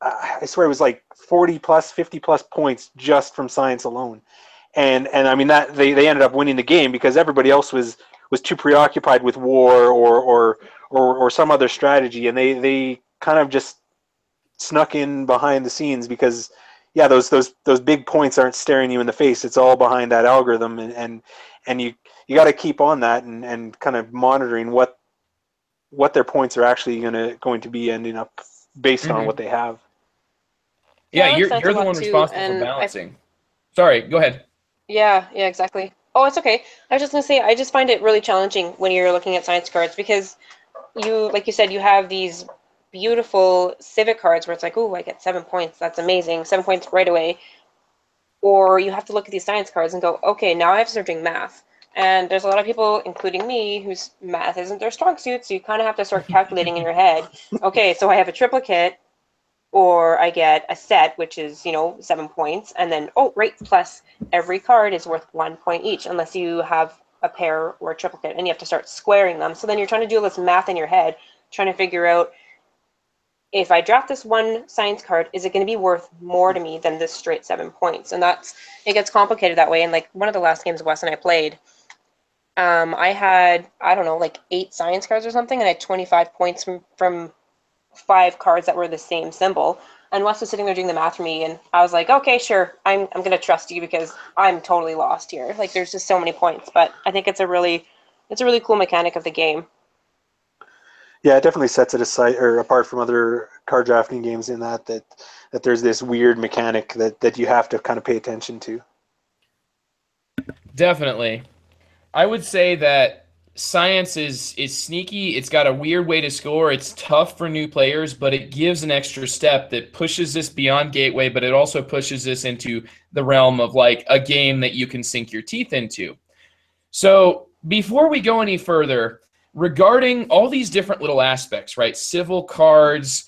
I swear it was like 40 plus, 50 plus points just from science alone, and I mean that they ended up winning the game because everybody else was too preoccupied with war or some other strategy, and they kind of just snuck in behind the scenes because those big points aren't staring you in the face. It's all behind that algorithm, and you got to keep on that and kind of monitoring what their points are actually going to be ending up based on what they have. Yeah, you're the one responsible for balancing. Sorry, go ahead. Yeah, exactly. Oh, it's okay. I was just going to say, I just find it really challenging when you're looking at science cards because like you said, you have these beautiful civic cards where it's like, oh, I get 7 points. That's amazing. 7 points right away. Or you have to look at these science cards and go, okay, now I have to start doing math. And there's a lot of people, including me, whose math isn't their strong suit, so you kind of have to start calculating in your head. Okay, so I have a triplicate, or I get a set, which is, 7 points, and then, plus every card is worth 1 point each, unless you have a pair or a triplicate, and you have to start squaring them. So then you're trying to do all this math in your head, trying to figure out, if I draft this one science card, is it going to be worth more to me than this straight 7 points? And it gets complicated that way. And like one of the last games Wes and I played, I had, I don't know, like 8 science cards or something, and I had 25 points from 5 cards that were the same symbol. And Wes was sitting there doing the math for me, and I was like, okay, sure, I'm going to trust you because I'm totally lost here. Like, there's just so many points. But I think it's a really cool mechanic of the game. Yeah, it definitely sets it aside or apart from other card drafting games in that there's this weird mechanic that you have to kind of pay attention to. Definitely. I would say that science is sneaky. It's got a weird way to score. It's tough for new players, but it gives an extra step that pushes this beyond Gateway, but it also pushes this into the realm of like a game that you can sink your teeth into. So before we go any further, regarding all these different little aspects, right? Civil cards,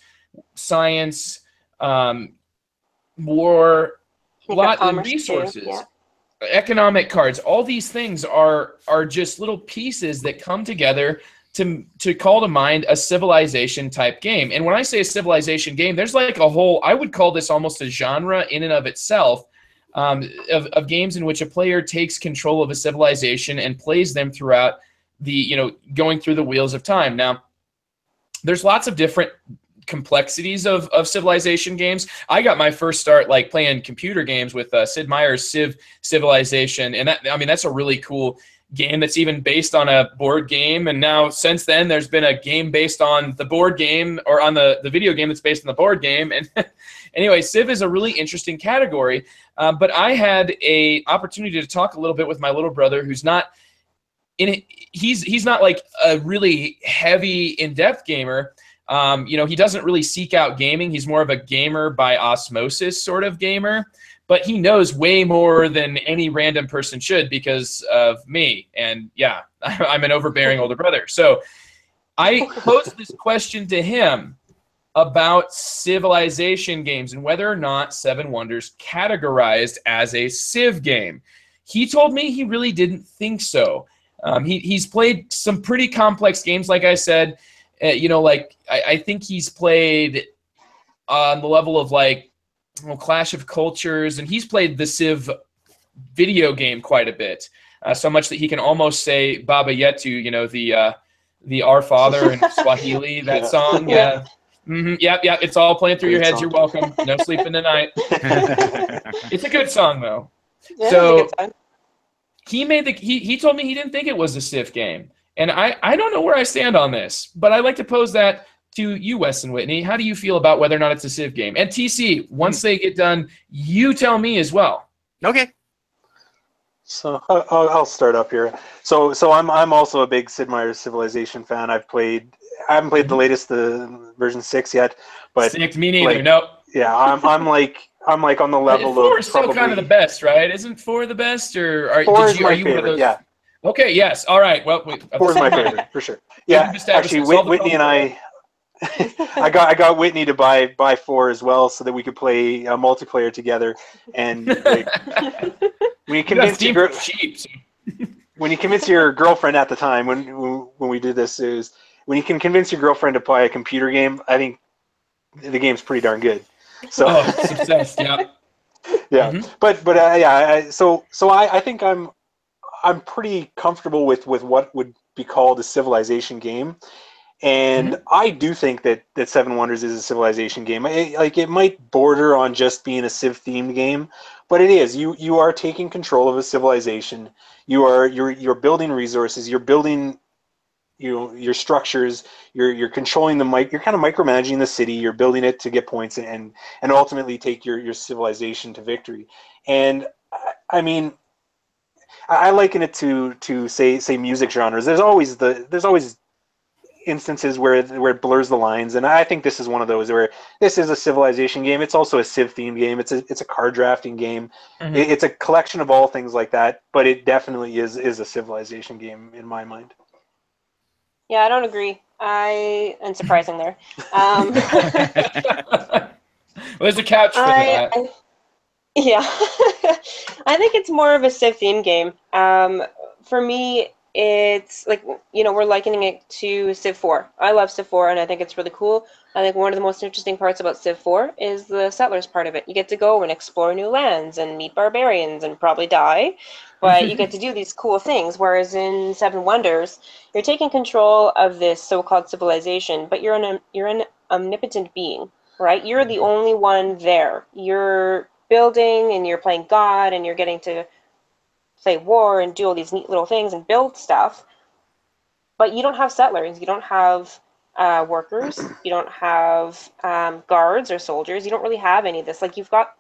science, war, lot of resources. Too, yeah. Economic cards, all these things are just little pieces that come together to call to mind a civilization type game. And when I say a civilization game, there's like a whole, I would call this almost a genre in and of itself, of games in which a player takes control of a civilization and plays them throughout the, going through the wheels of time. Now, there's lots of different complexities of civilization games. I got my first start like playing computer games with Sid Meier's Civilization, and that's a really cool game that's even based on a board game. And now since then, there's been a game based on the board game or on the video game that's based on the board game. And anyway, Civ is a really interesting category. But I had a opportunity to talk a little bit with my little brother, who's not in it. He's not like a really heavy in-depth gamer. He doesn't really seek out gaming. He's more of a gamer by osmosis sort of gamer, but he knows way more than any random person should because of me. And yeah, I'm an overbearing older brother. So I posed this question to him about civilization games and whether or not Seven Wonders categorized as a Civ game. He told me he really didn't think so. He's played some pretty complex games, like I said. I think he's played on the level of like Clash of Cultures, and he's played the Civ video game quite a bit, so much that he can almost say Baba Yetu, the Our Father in Swahili, that song. Yeah. Mm-hmm. Yep, it's all playing through your heads. You're welcome. No sleeping tonight. It's a good song though. Yeah, so it's a good song. he told me he didn't think it was a Civ game. And I don't know where I stand on this, but I'd like to pose that to you, Wes and Whitney. How do you feel about whether or not it's a Civ game? And TC, once they get done, you tell me as well. Okay. So I'll start up here. So I'm also a big Sid Meier's Civilization fan. I haven't played the latest, the version 6 yet, but 6, me neither. Nope. Yeah, I'm like on the level 4 of is still probably, kind of the best, right? Isn't 4 the best, or are 4 is you my one of favorite? those? Yeah. Okay. Yes. All right. Well, 4 is my favorite for sure. Yeah. Actually, Whitney and I got Whitney to buy 4 as well, so that we could play multiplayer together. And when you convinced your girlfriend at the time when we did this, is when you can convince your girlfriend to play a computer game, I think the game's pretty darn good. So success. Yeah. Yeah. Mm-hmm. So I think I'm pretty comfortable with what would be called a civilization game. And I do think that Seven Wonders is a civilization game. It might border on just being a Civ-themed game, but it is. You are taking control of a civilization. You're building resources. You're building your structures. You're controlling you're kind of micromanaging the city. You're building it to get points and ultimately take your civilization to victory. And I mean, I liken it to say music genres. There's always instances where it blurs the lines, and I think this is one of those where this is a civilization game. It's also a Civ themed game. It's a card drafting game. It's a collection of all things like that, but it definitely is a civilization game in my mind. Yeah, I don't agree. Unsurprising there. There's a couch for that. Yeah. I think it's more of a Civ theme game. For me, it's like, we're likening it to Civ 4. I love Civ 4, and I think it's really cool. I think one of the most interesting parts about Civ 4 is the settlers part of it. You get to go and explore new lands and meet barbarians and probably die, but you get to do these cool things. Whereas in Seven Wonders, you're taking control of this so-called civilization, but you're an omnipotent being, right? You're the only one there. You're building and you're playing God and you're getting to play war and do all these neat little things and build stuff, but you don't have settlers, you don't have workers, you don't have guards or soldiers, you don't really have any of this. Like, you've got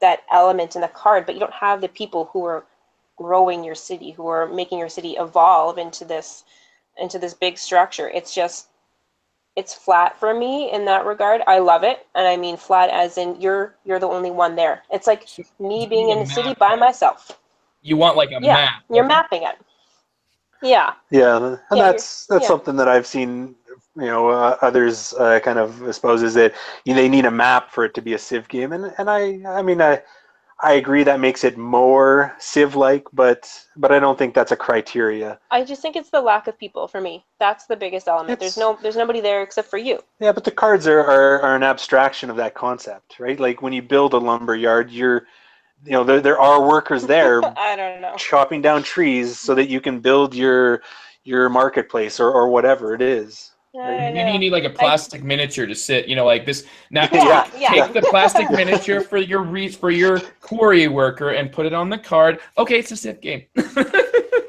that element in the card, but you don't have the people who are growing your city, who are making your city evolve into this big structure. It's flat for me in that regard. I love it, and I mean flat as in you're the only one there. It's like me being in the city by myself. You want like a map. You're mapping it. Yeah. Yeah, and that's something that I've seen, others kind of espouse, is that they need a map for it to be a Civ game, and I agree that makes it more Civ-like, but I don't think that's a criteria. I just think it's the lack of people for me. That's the biggest element. There's nobody there except for you. Yeah, but the cards are an abstraction of that concept, right? Like when you build a lumber yard, there are workers there I don't know, chopping down trees so that you can build your marketplace or whatever it is. Maybe you need like a plastic miniature to sit, like this. Now take the plastic miniature for your quarry worker and put it on the card. Okay, it's a Civ game. Then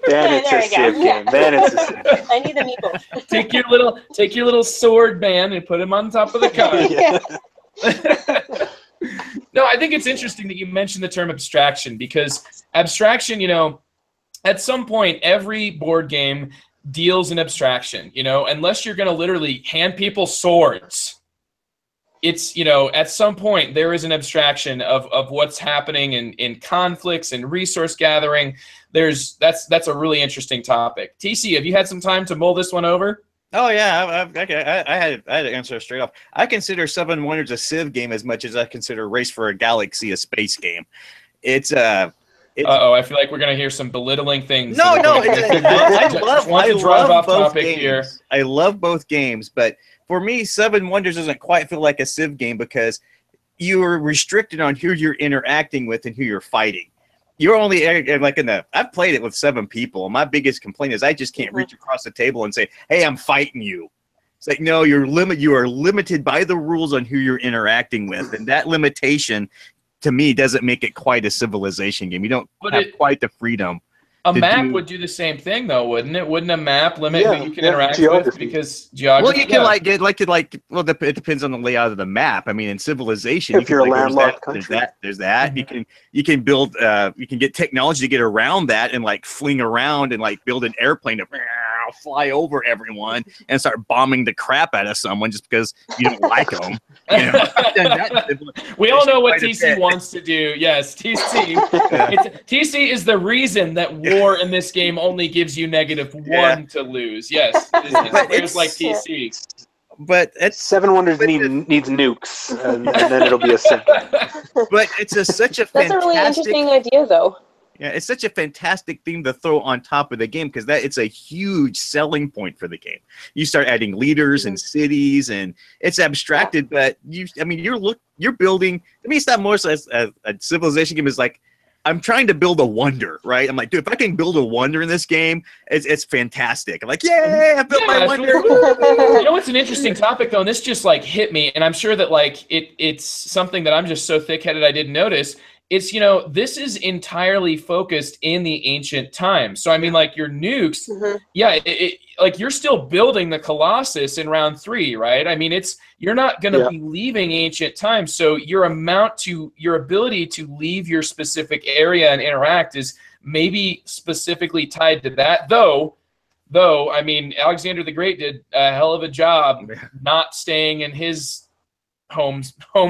it's a Civ game. Then it's a Civ game. I need them equal. Take your little sword band and put him on top of the card. No, I think it's interesting that you mentioned the term abstraction, because abstraction, at some point every board game deals in abstraction, unless you're going to literally hand people swords. It's, at some point there is an abstraction of what's happening in conflicts and resource gathering. That's a really interesting topic. TC, have you had some time to mull this one over? Oh yeah, I had to answer straight off. I consider Seven Wonders a Civ game as much as I consider Race for a Galaxy a space game. I feel like we're gonna hear some belittling things. No, I love both games. Here. I love both games, but for me, Seven Wonders doesn't quite feel like a Civ game because you're restricted on who you're interacting with and who you're fighting. You're only I've played it with 7 people. My biggest complaint is I just can't reach across the table and say, "Hey, I'm fighting you." It's like, no, you are limited by the rules on who you're interacting with, and that limitation, to me, doesn't make it quite a civilization game. You don't have quite the freedom. A map would do the same thing, though, wouldn't it? Wouldn't a map limit who you can interact with? Because geography. Well, you can it depends on the layout of the map. I mean, in Civilization, if you're a landlocked country, there's that. You can build, you can get technology to get around that and fling around and build an airplane to fly over everyone and start bombing the crap out of someone just because you don't like them. We all know what TC wants to do. Yes, TC. TC is the reason that war in this game only gives you -1 to lose. Yes, it's like TC. But Seven Wonders needs nukes, and then it'll be a Civ. But it's such a fantastic. That's a really interesting idea, though. Yeah, it's such a fantastic thing to throw on top of the game because it's a huge selling point for the game. You start adding leaders and cities, and it's abstracted, but you're building. I mean, it's not more as a civilization game. Is I'm trying to build a wonder, right? I'm like, dude, if I can build a wonder in this game, it's fantastic. I'm like, yay, I built my wonder. It's an interesting topic though, and this just hit me, and I'm sure that it's something that I'm just so thick-headed I didn't notice. It's, this is entirely focused in the ancient times. So, I mean, your nukes, you're still building the Colossus in round 3, right? I mean, you're not going to be leaving ancient times. So your ability to leave your specific area and interact is maybe specifically tied to that, though Though, I mean, Alexander the Great did a hell of a job not staying in his home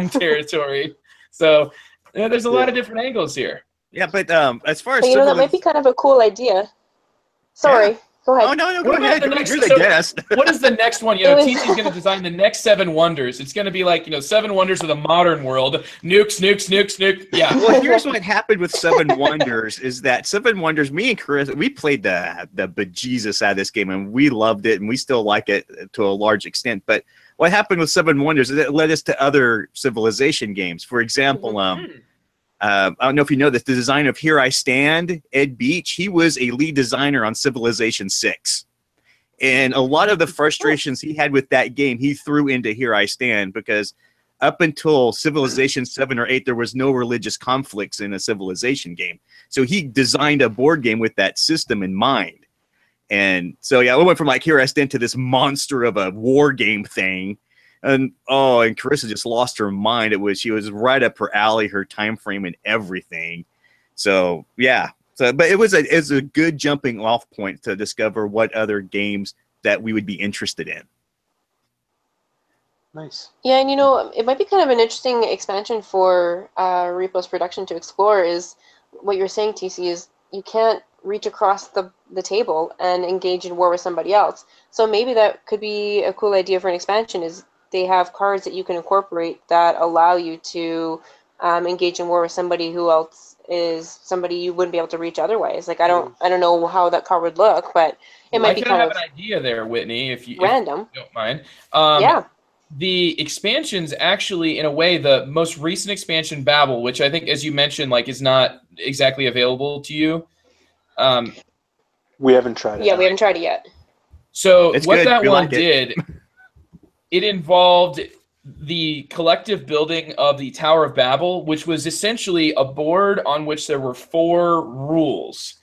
territory. So there's a lot of different angles here. Yeah, but as far as But, that might be kind of a cool idea. Sorry. Yeah. Go ahead. Oh, no, go ahead. You're the guest. What is the next one? TC's going to design the next 7 Wonders. It's going to be like, 7 Wonders of the modern world. Nuke. Yeah. Well, here's what happened with 7 Wonders is that 7 Wonders, me and Chris, we played the bejesus out of this game, and we loved it, and we still like it to a large extent. But what happened with 7 Wonders is it led us to other Civilization games. For example, I don't know if you know this, the designer of Here I Stand, Ed Beach, he was a lead designer on Civilization 6. And a lot of the frustrations he had with that game, he threw into Here I Stand, because up until Civilization 7 or 8, there was no religious conflicts in a Civilization game. So he designed a board game with that system in mind. And so, yeah, we went from like Here I Stand to this monster of a war game thing. And Carissa just lost her mind. She was right up her alley, her time frame and everything. So yeah. But it was a good jumping off point to discover what other games that we would be interested in. Nice. Yeah, and it might be kind of an interesting expansion for Repo's production to explore is what you're saying, TC, is you can't reach across the table and engage in war with somebody else. So maybe that could be a cool idea for an expansion is they have cards that you can incorporate that allow you to engage in war with somebody who else is somebody you wouldn't be able to reach otherwise. Like I don't know how that card would look, but it might be kind of an idea there, Whitney, if you random. Don't mind. Yeah. The expansions actually, in a way, the most recent expansion, Babel, which I think, as you mentioned, like is not exactly available to you. We haven't tried it. Yeah, we haven't tried it yet. So it's what good. that we one like did, it involved the collective building of the Tower of Babel, which was essentially a board on which there were 4 rules.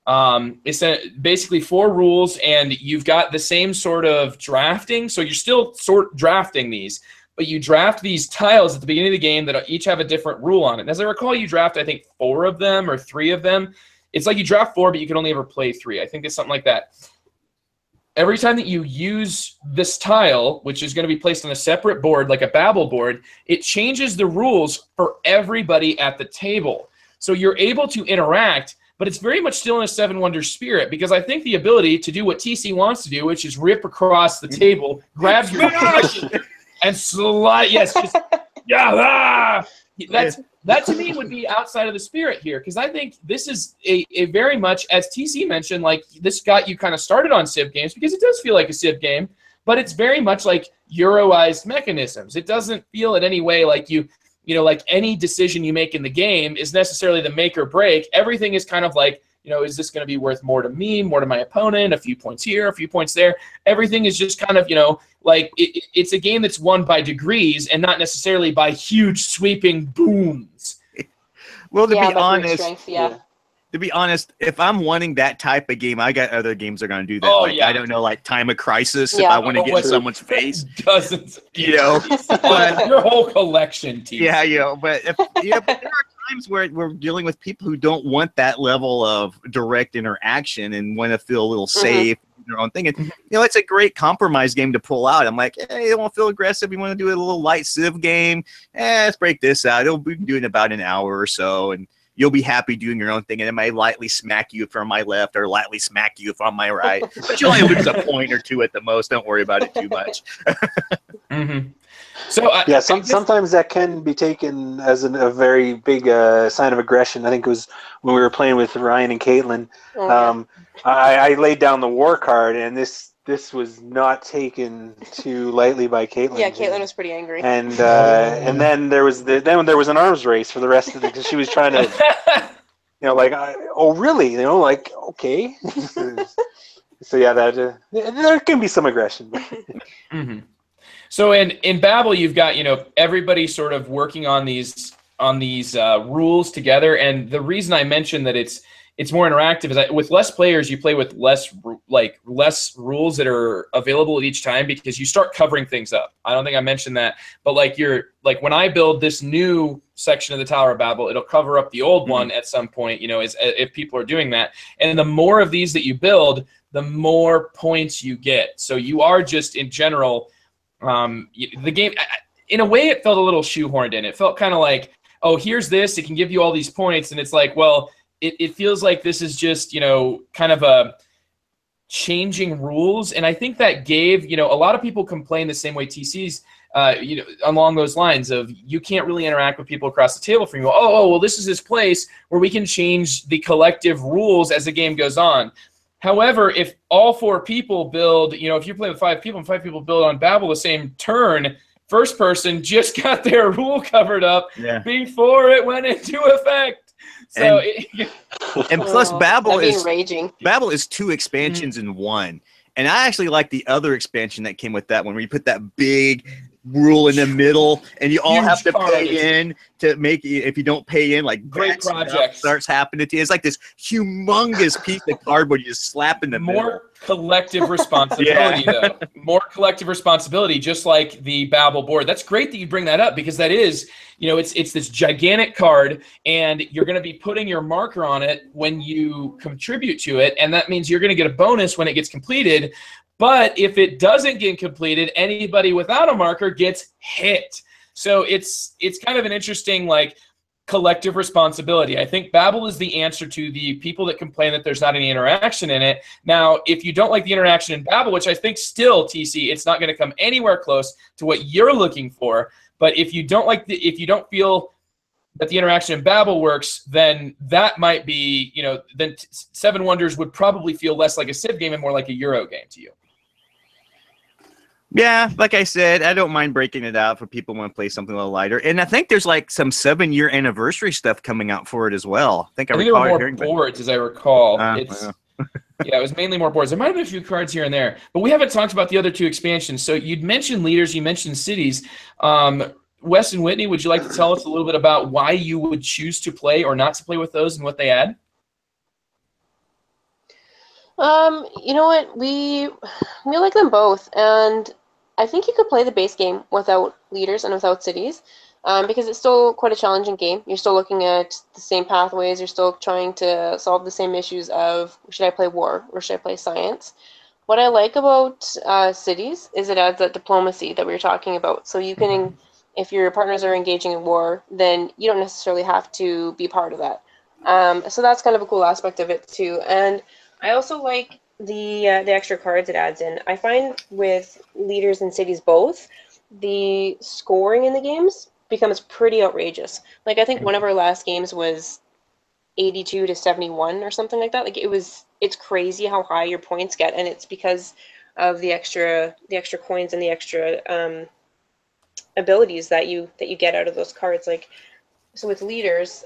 It's basically 4 rules, and you've got the same sort of drafting. So you're still drafting these, but you draft these tiles at the beginning of the game that each have a different rule on it. And as I recall, you draft, I think, 4 of them or 3 of them. It's like you draft 4, but you can only ever play 3. I think it's something like that. Every time that you use this tile, which is going to be placed on a separate board, like a Babel board, it changes the rules for everybody at the table. So you're able to interact, but it's very much still in a 7 Wonders spirit, because I think the ability to do what TC wants to do, which is rip across the table, grab your and slide. Yes, just that to me would be outside of the spirit here, because I think this is a very much, as TC mentioned, like this got you kind of started on Civ games, because it does feel like a Civ game, but it's very much like Euroized mechanisms. It doesn't feel in any way like like any decision you make in the game is necessarily the make or break. Everything is kind of like, is this going to be worth more to me, more to my opponent, a few points here, a few points there. Everything is just kind of, like it's a game that's won by degrees and not necessarily by huge sweeping booms. Well, to be honest, if I'm wanting that type of game, I got other games that are going to do that. I don't know, like Time of Crisis, if I want to get in someone's face. Dozens. But your whole collection, TC. Yeah, but but there are times where we're dealing with people who don't want that level of direct interaction and want to feel a little safe, their own thing. And it's a great compromise game to pull out. I'm like, hey, you don't want to feel aggressive. You want to do a little light Civ game? Let's break this out. We can do it in about an hour or so, and you'll be happy doing your own thing. And it may lightly smack you from my left or lightly smack you from my right, but you'll only lose a point or 2 at the most. Don't worry about it too much. So sometimes that can be taken as a very big sign of aggression. I think it was when we were playing with Ryan and Caitlin. I laid down the war card, and this was not taken too lightly by Caitlin. Yeah, Caitlin was pretty angry. And then there was an arms race for the rest of because she was trying to, oh really? Like okay. So yeah, that there can be some aggression. So in Babel, you've got everybody sort of working on these rules together, and the reason I mentioned that it's more interactive is that with less players, you play with less rules that are available at each time, because you start covering things up. I don't think I mentioned that, but when I build this new section of the Tower of Babel, it'll cover up the old one at some point, if people are doing that. And the more of these that you build, the more points you get. So you are just, in general, the game, in a way, it felt a little shoehorned in. It felt kind of like, oh, here's this, it can give you all these points, and it's like, well, it feels like this is just, kind of a changing rules. And I think that gave, a lot of people complain the same way TC's, along those lines of you can't really interact with people across the table from you. Well, this is this place where we can change the collective rules as the game goes on. However, if all 4 people build, if you're playing with 5 people and 5 people build on Babel the same turn, first person just got their rule covered up before it went into effect. So and plus Babel is raging. Babel is 2 expansions in one. And I actually like the other expansion that came with that one, where you put that big rule in the middle, and you all have to pay in to make it. If you don't pay in, like great projects starts happening to you. It's like this humongous piece of cardboard you just slap in the middle. More collective responsibility, though. More collective responsibility, just like the Babel board. That's great that you bring that up, because that is, it's this gigantic card, and you're going to be putting your marker on it when you contribute to it, and that means you're going to get a bonus when it gets completed. But if it doesn't get completed, anybody without a marker gets hit. So it's kind of an interesting, collective responsibility. I think Babel is the answer to the people that complain that there's not any interaction in it. Now, if you don't like the interaction in Babel, which I think still, TC, it's not going to come anywhere close to what you're looking for. But if you don't if you don't feel that the interaction in Babel works, then that might be, then Seven Wonders would probably feel less like a Civ game and more like a Euro game to you. Yeah, like I said, I don't mind breaking it out for people who want to play something a little lighter. And I think there's some 7-year anniversary stuff coming out for it as well. I think there were more boards, as I recall. It was mainly more boards. There might have been a few cards here and there, but we haven't talked about the other 2 expansions. So you'd mentioned leaders, you mentioned cities. Wes and Whitney, would you like to tell us a little bit about why you would choose to play or not to play with those and what they add? You know what? We like them both, and I think you could play the base game without leaders and without cities, because it's still quite a challenging game. You're still looking at the same pathways. You're still trying to solve the same issues of, should I play war or should I play science? What I like about cities is it adds that diplomacy that we were talking about. So you can, if your partners are engaging in war, then you don't necessarily have to be part of that. So that's kind of a cool aspect of it too. And I also like the extra cards it adds in. I find with leaders and cities both, the scoring in the games becomes pretty outrageous. I think one of our last games was 82 to 71 or something like that. It's crazy how high your points get, and it's because of the extra coins and the extra abilities that you get out of those cards. So with leaders,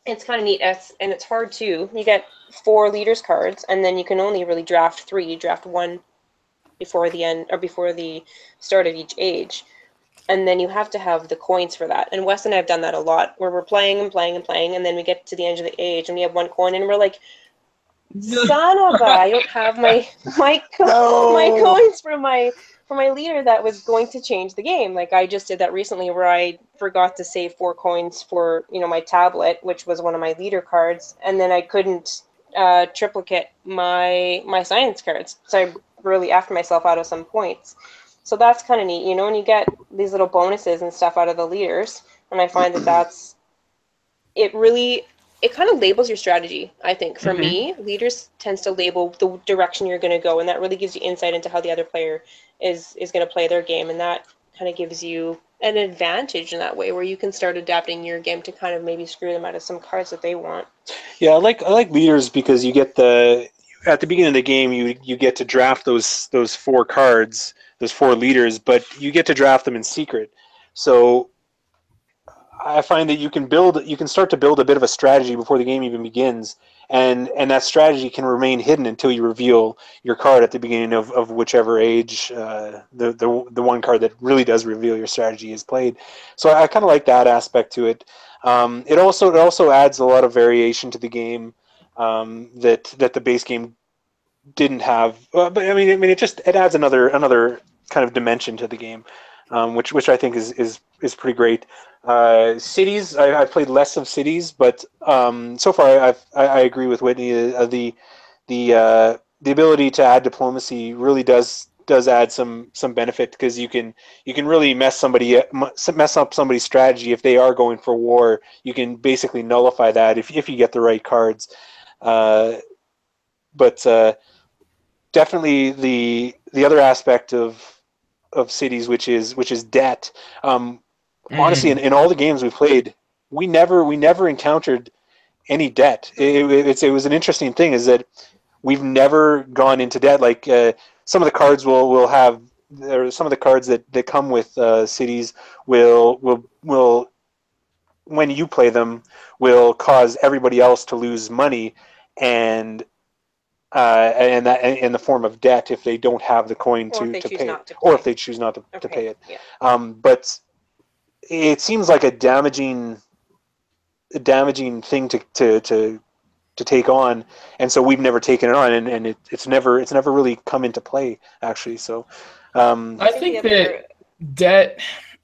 it's kind of neat, and it's hard too. You get 4 leaders cards, and then you can only really draft 3. You draft 1 before the end or before the start of each age, and then you have to have the coins for that. And Wes and I have done that a lot, where we're playing and playing and playing, and then we get to the end of the age, and we have 1 coin, and we're like, "Son of a! I don't have my coins for my leader that was going to change the game." I just did that recently, where I forgot to save 4 coins for my tablet, which was one of my leader cards, and then I couldn't triplicate my science cards, so I really effed myself out of some points. So that's kind of neat, and you get these little bonuses and stuff out of the leaders, and I find it kind of labels your strategy. I think for me, leaders tends to label the direction you're going to go, and that really gives you insight into how the other player is going to play their game, and that kind of gives you an advantage in that way, where you can start adapting your game to kind of maybe screw them out of some cards that they want. Yeah, I like leaders because you get at the beginning of the game you get to draft those 4 cards, those 4 leaders, but you get to draft them in secret. So I find that you can start to build a bit of a strategy before the game even begins, and that strategy can remain hidden until you reveal your card at the beginning of whichever age the one card that really does reveal your strategy is played. So I kind of like that aspect to it. It also adds a lot of variation to the game that the base game didn't have. But I mean it adds another kind of dimension to the game, which I think is pretty great. Cities, I've played less of cities, but so far I agree with Whitney. The the ability to add diplomacy really does add some benefit, because you can really mess up somebody's strategy if they are going for war. You can basically nullify that if you get the right cards. But definitely the other aspect of cities, which is debt. Honestly, in all the games we played, we never encountered any debt. It was an interesting thing, is that we've never gone into debt. Like some of the cards will have, or some of the cards that come with cities will when you play them will cause everybody else to lose money, and that in the form of debt if they don't have the coin to pay it, or if they choose not to pay it. Yeah. But it seems like a damaging thing to take on, and so we've never taken it on, and it's never really come into play, actually. So I think that debt,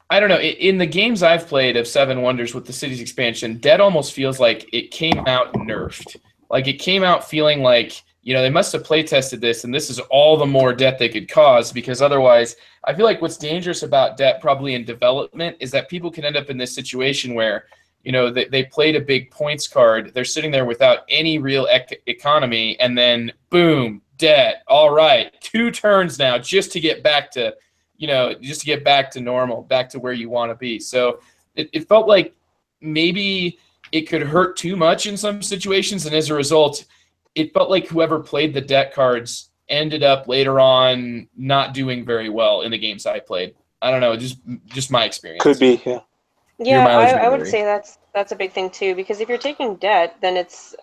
I don't know, in the games I've played of Seven Wonders with the Cities expansion, debt almost feels like it came out nerfed. Like it came out feeling like, they must have play tested this, and this is all the more debt they could cause, because otherwise, I feel like what's dangerous about debt probably in development is that people can end up in this situation where, they played a big points card, they're sitting there without any real economy, and then boom, debt. All right, 2 turns now just to get back to, normal, back to where you want to be. So it felt like maybe it could hurt too much in some situations, and as a result, it felt like whoever played the debt cards ended up later on not doing very well in the games I played. I don't know, just my experience. Could be, yeah. Yeah, I would say that's a big thing too, because if you're taking debt, then it's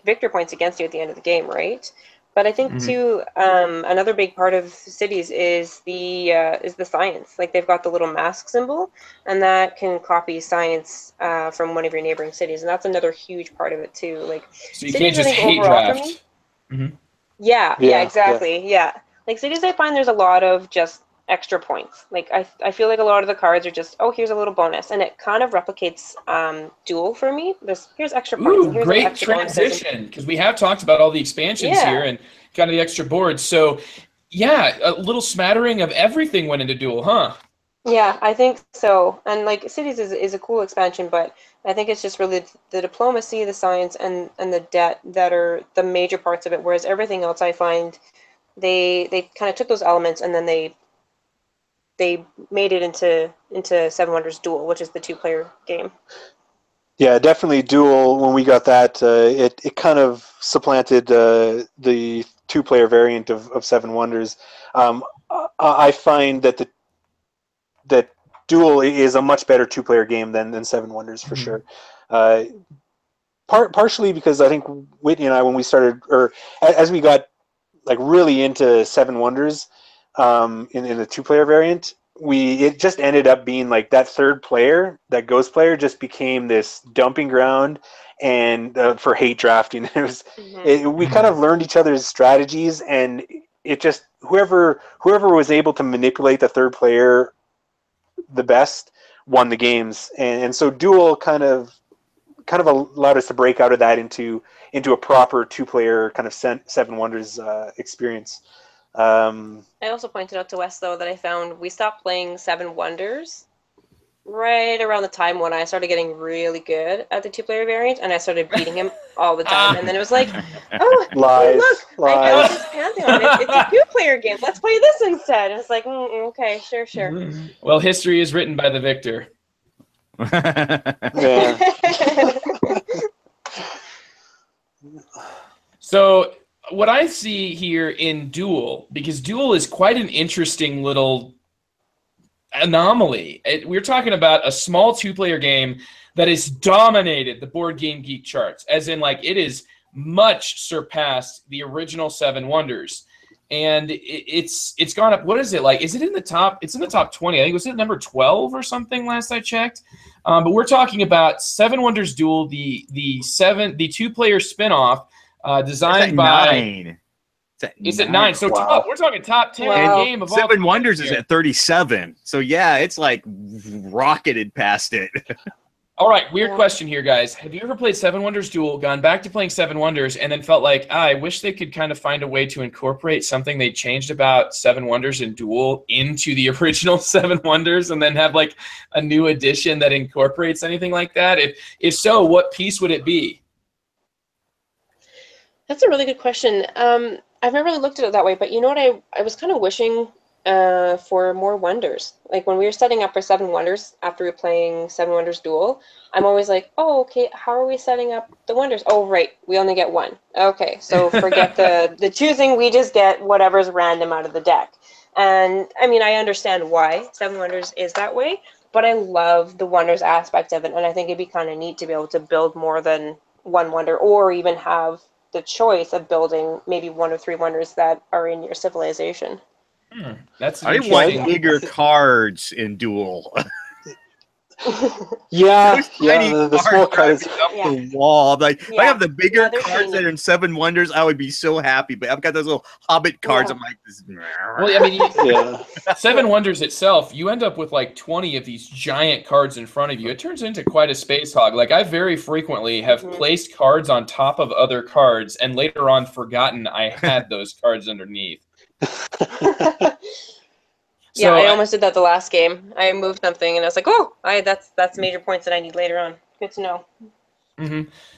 victor points against you at the end of the game, right? But I think too, another big part of cities is the science. Like they've got the little mask symbol, and that can copy science from one of your neighboring cities, and that's another huge part of it too. Like, so you can't just hate draft. Yeah, exactly. Yeah, like cities, I find there's a lot of just extra points. Like I feel like a lot of the cards are just, oh, here's a little bonus, and it kind of replicates Duel for me. Here's extra points. Ooh, and here's great extra transition, because we have talked about all the expansions here and kind of the extra boards. So yeah, a little smattering of everything went into Duel, huh? Yeah, I think so. And like cities is a cool expansion, but I think it's just really the diplomacy, the science, and the debt that are the major parts of it. Whereas everything else, I find they kind of took those elements and then they made it into Seven Wonders Duel, which is the 2-player game. Yeah, definitely Duel. When we got that, it kind of supplanted the 2-player variant of Seven Wonders. I find that that Duel is a much better 2-player game than Seven Wonders, for sure. Partially because I think Whitney and I, when we started, or as we got like really into Seven Wonders, in the 2-player variant, it just ended up being like that third player, that ghost player, just became this dumping ground and for hate drafting. It was we kind of learned each other's strategies, and it just whoever was able to manipulate the third player the best won the games, and so Duel kind of allowed us to break out of that into a proper 2-player kind of Seven Wonders experience. I also pointed out to Wes, though, that I found we stopped playing Seven Wonders right around the time when I started getting really good at the 2-player variant, and I started beating him all the time. And then it was like, oh, look, I found this Pantheon. It's a 2-player game. Let's play this instead. And it's like, okay, sure. Well, history is written by the victor. Yeah. So what I see here in Duel, because Duel is quite an interesting little anomaly. We're talking about a small 2-player game that has dominated the Board Game Geek charts, as in like it is much surpassed the original Seven Wonders. And it's gone up. What is it like? Is it in the top? It's in the top 20. I think it was at number 12 or something last I checked. But we're talking about Seven Wonders Duel, the 2-player spinoff, designed by 9. It's at 9. So wow. we're talking top 10 game of all. Seven Wonders is at 37. So yeah, it's like rocketed past it. All right, weird question here, guys. Have you ever played Seven Wonders Duel, gone back to playing Seven Wonders, and then felt like, I wish they could kind of find a way to incorporate something they changed about Seven Wonders and Duel into the original Seven Wonders, and then have like a new edition that incorporates anything like that? If so, what piece would it be? That's a really good question. I've never really looked at it that way, but you know what? I was kind of wishing for more wonders. Like when we were setting up for Seven Wonders after we were playing Seven Wonders Duel, I'm always like, oh, okay, how are we setting up the wonders? Oh, right, we only get one. Okay, so forget the choosing, we just get whatever's random out of the deck. And I mean, I understand why Seven Wonders is that way, but I love the wonders aspect of it, and I think it'd be kind of neat to be able to build more than one wonder, or even have the choice of building maybe 1 or 3 wonders that are in your civilization. That's I want bigger cards in Duel. The small cards up the wall. Like if I have the bigger they're cards tiny. that are in Seven Wonders, I would be so happy. But I've got those little Hobbit cards. I'm like, this. Well, I mean, Seven Wonders itself, you end up with like 20 of these giant cards in front of you. It turns into quite a space hog. Like I very frequently have placed cards on top of other cards, and later on forgotten I had those cards underneath. Yeah, I almost did that the last game. I moved something, and I was like, "Oh, that's major points that I need later on." Good to know.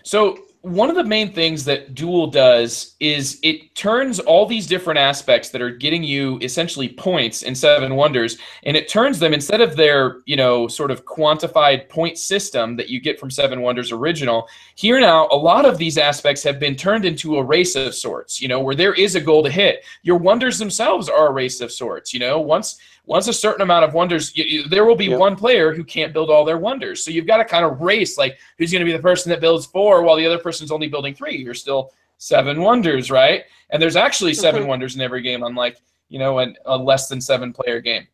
So one of the main things that Duel does is it turns all these different aspects that are getting you essentially points in Seven Wonders, and it turns them, instead of their, sort of quantified point system that you get from Seven Wonders original, here now a lot of these aspects have been turned into a race of sorts, where there is a goal to hit. Your wonders themselves are a race of sorts, once a certain amount of wonders, there will be one player who can't build all their wonders. So you've got to kind of race, like, who's going to be the person that builds 4 while the other person's only building 3. You're still 7 wonders, right? And there's actually 7 wonders in every game, unlike, a less than 7 player game.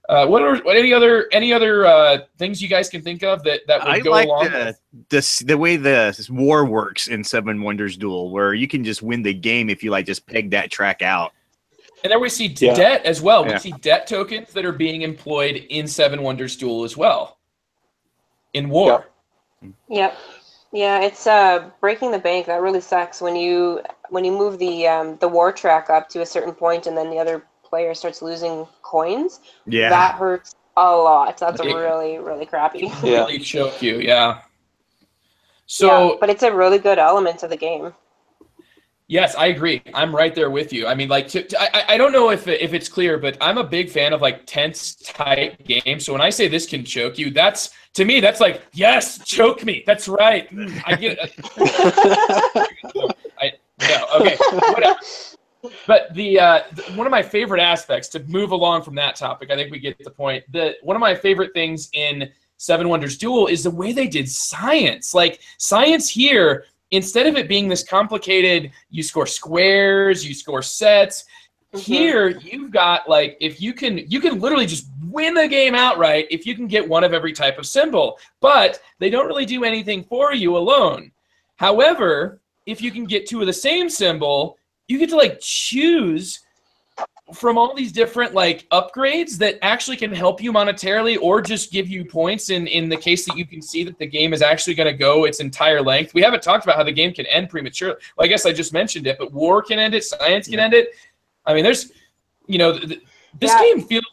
What any other things you guys can think of that would go along with the way the war works in Seven Wonders Duel, where you can just win the game if you just peg that track out. And then we see debt as well. We see debt tokens that are being employed in Seven Wonders Duel as well. In war. Yep. Yeah, it's breaking the bank. That really sucks when you move the war track up to a certain point and then the other player starts losing coins. Yeah. That hurts a lot. That's really, really crappy. Really choke you, So, but it's a really good element of the game. Yes, I agree. I'm right there with you. I mean, I don't know if it's clear, but I'm a big fan of tense, tight games. So when I say this can choke you, to me that's like, yes, choke me. That's right. I get it. Okay, whatever. But the one of my favorite aspects, to move along from that topic, I think we get the point. One of my favorite things in Seven Wonders Duel is the way they did science. Like science here, instead of it being this complicated, you score squares, you score sets, here you've got if you can literally just win the game outright if you can get one of every type of symbol. But they don't really do anything for you alone. However, if you can get 2 of the same symbol, you get to choose from all these different upgrades that actually can help you monetarily or just give you points in the case that you can see that the game is actually going to go its entire length. We haven't talked about how the game can end prematurely. Well, I guess I just mentioned it, but war can end it, science can end it. I mean, there's, this game feels,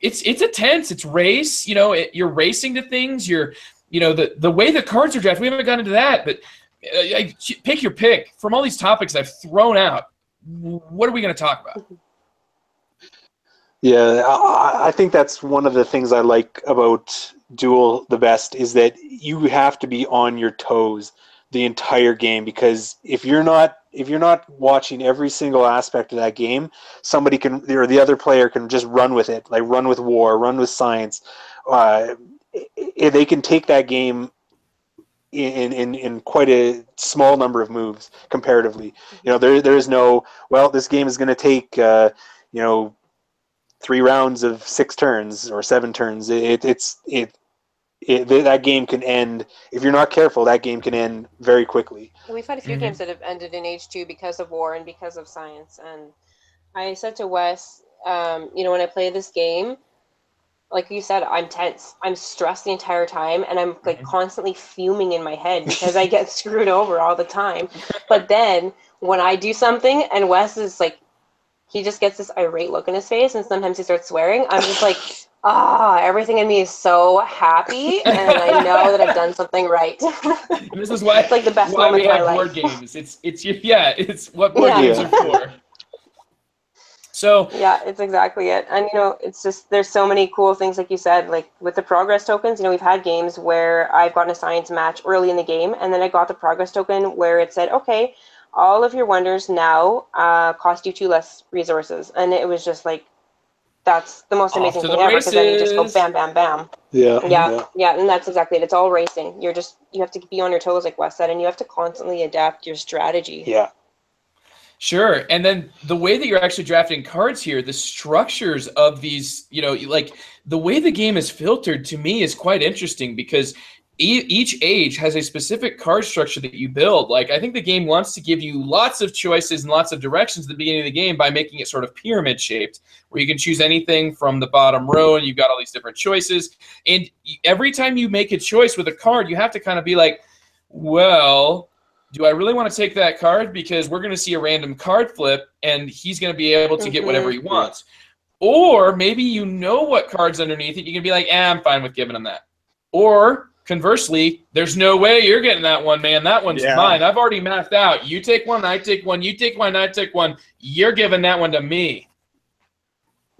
it's a tense, it's race, you're racing to things, you're, the way the cards are drafted, we haven't gotten into that, but pick your pick. From all these topics I've thrown out, what are we going to talk about? Yeah, I think that's one of the things I like about Duel the best, is that you have to be on your toes the entire game, because if you're not watching every single aspect of that game, somebody can, or the other player can just run with it, run with war, run with science. They can take that game in quite a small number of moves comparatively. There is no, well, this game is going to take 3 rounds of 6 turns or 7 turns. That game can end, if you're not careful, that game can end very quickly. We've had a few games that have ended in H2 because of war and because of science. And I said to Wes, when I play this game, like you said, I'm tense. I'm stressed the entire time, and I'm like constantly fuming in my head because I get screwed over all the time. But then when I do something and Wes is like, he just gets this irate look in his face, and sometimes he starts swearing, I'm just like, everything in me is so happy, and I know that I've done something right. This is why it's like the best why moment we of my have life. board games. It's what board games are for. So yeah, it's exactly it. And it's just, there's so many cool things, like you said, like with the progress tokens. We've had games where I've gotten a science match early in the game, and then I got the progress token where it said, okay, all of your wonders now cost you 2 less resources. And it was just like, that's the most amazing thing ever, because then you just go bam, bam, bam. Yeah, and that's exactly it. It's all racing. You have to be on your toes, like Wes said, and you have to constantly adapt your strategy. Yeah. Sure. And then the way that you're actually drafting cards here, the structures of these, like the way the game is filtered to me is quite interesting, because each age has a specific card structure that you build. Like, I think the game wants to give you lots of choices and lots of directions at the beginning of the game by making it sort of pyramid shaped, where you can choose anything from the bottom row and you've got all these different choices. And every time you make a choice with a card, you have to kind of be like, well, do I really want to take that card? Because we're going to see a random card flip, and he's going to be able to get whatever he wants. Yeah. Or maybe you know what card's underneath it. You can be like, I'm fine with giving him that. Or conversely, there's no way you're getting that one, man. That one's mine. I've already mapped out. You take one, I take one. You take one, I take one. You're giving that one to me.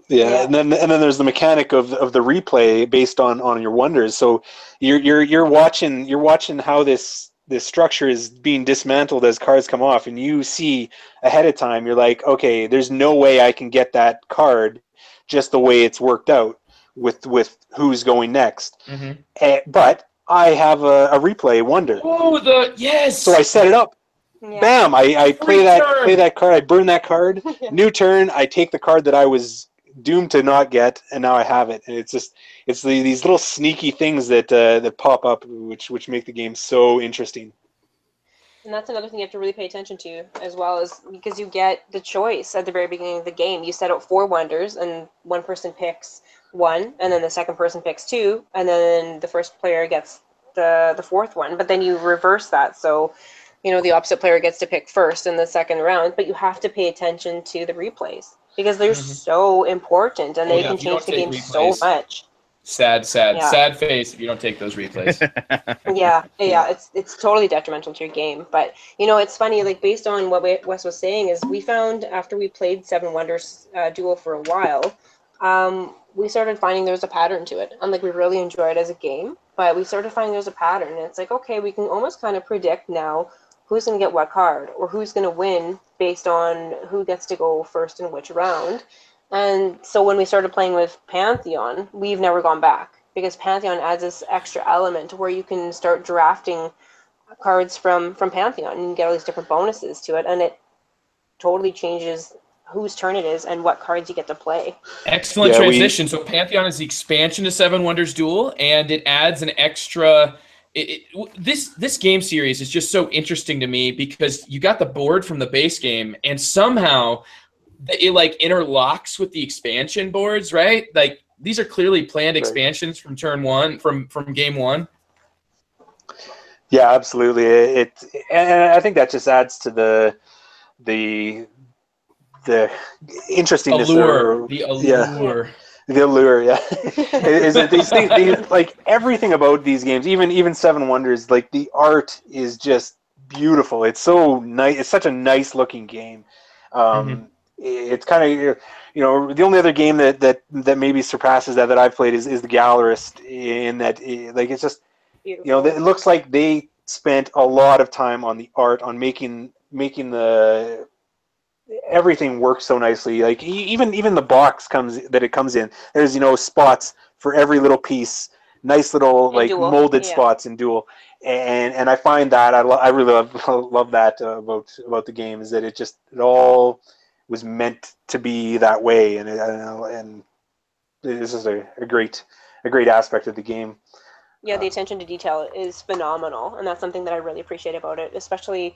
Yeah, and then there's the mechanic of the replay based on your wonders. So you're watching how this structure is being dismantled as cards come off, and you see ahead of time, you're like, okay, there's no way I can get that card just the way it's worked out with who's going next. But I have a replay wonder. Oh, yes! So I set it up. Yeah. Bam! I play that card. I burn that card. New turn. I take the card that I was doomed to not get, and now I have it. And it's these little sneaky things that pop up, which make the game so interesting. And that's another thing you have to really pay attention to, as well, as because you get the choice at the very beginning of the game. You set out 4 wonders, and one person picks 1, and then the second person picks 2, and then the first player gets the 4th one. But then you reverse that, so the opposite player gets to pick first in the second round. But you have to pay attention to the replays, because they're so important, and they can change the game so much. Sad face if you don't take those replays. yeah, it's totally detrimental to your game. But it's funny, like, based on what Wes was saying, is we found after we played Seven Wonders Duel for a while, we started finding there was a pattern to it. And like, we really enjoyed it as a game, but we started finding there's a pattern, and it's like, okay, we can almost kind of predict now who's going to get what card, or who's going to win based on who gets to go first in which round. And so when we started playing with Pantheon, we've never gone back, because Pantheon adds this extra element where you can start drafting cards from Pantheon, and you get all these different bonuses to it, and it totally changes whose turn it is and what cards you get to play. Excellent transition. So Pantheon is the expansion to Seven Wonders Duel, and it adds an extra... This game series is just so interesting to me, because you got the board from the base game, and somehow it like interlocks with the expansion boards, right? Like, these are clearly planned expansions from turn 1, from game 1. Yeah, absolutely. And I think that just adds to the interestingness. The allure. The allure, yeah. Is that these things, like, everything about these games, even Seven Wonders, like, the art is just beautiful. It's so nice. It's such a nice looking game. It's kind of, the only other game that maybe surpasses that I've played is the Gallerist, in that, like, it's just, beautiful. It looks like they spent a lot of time on the art, on making the everything works so nicely. Like, even the box comes in. There's spots for every little piece, nice little like Duel. Molded spots in Duel, and I find that I really love that about the game, is that it all was meant to be that way, and this is a great aspect of the game. Yeah, the attention to detail is phenomenal, and that's something that I really appreciate about it, especially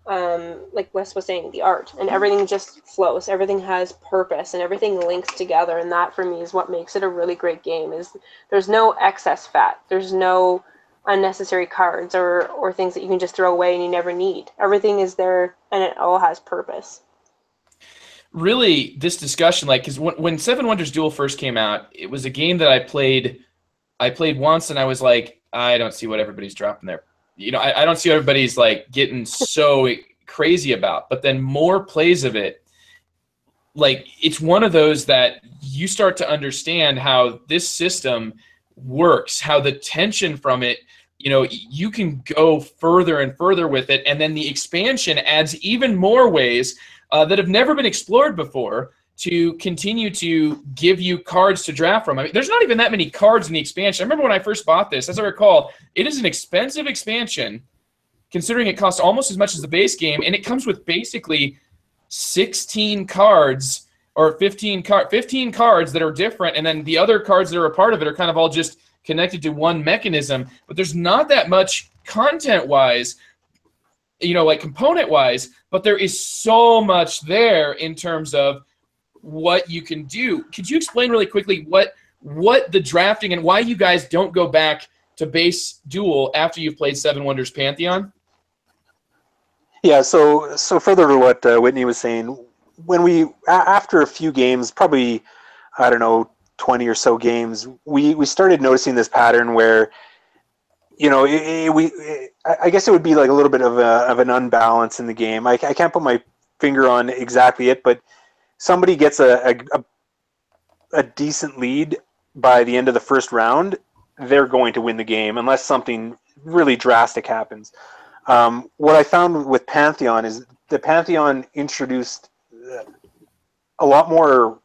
like Wes was saying, the art, and everything just flows. Everything has purpose, and everything links together. And that, for me, is what makes it a really great game. Is there's no excess fat. There's no unnecessary cards or things that you can just throw away and you never need. Everything is there, and it all has purpose. Really, this discussion, like, because when Seven Wonders Duel first came out, it was a game that I played once, and I was like, I don't see what everybody's dropping there. You know, I don't see what everybody's like getting so crazy about. But then more plays of it, like, it's one of those that you start to understand how this system works, how the tension from it, you know, you can go further and further with it, and then the expansion adds even more ways that have never been explored before to continue to give you cards to draft from. I mean, there's not even that many cards in the expansion. I remember when I first bought this, as I recall, it is an expensive expansion, considering it costs almost as much as the base game, and it comes with basically 16 cards or 15 cards that are different, and then the other cards that are a part of it are kind of all just connected to one mechanism. But there's not that much content-wise, you know, like component-wise, but there is so much there in terms of what you can do. Could you explain really quickly what the drafting and why you guys don't go back to base Duel after you've played Seven Wonders Pantheon? Yeah, so further to what Whitney was saying, when we, after a few games, probably, I don't know, 20 or so games, we started noticing this pattern where, you know, I guess it would be like a little bit of an unbalance in the game. I can't put my finger on exactly it, but somebody gets a decent lead by the end of the first round, they're going to win the game unless something really drastic happens. What I found with Pantheon is the Pantheon introduced a lot more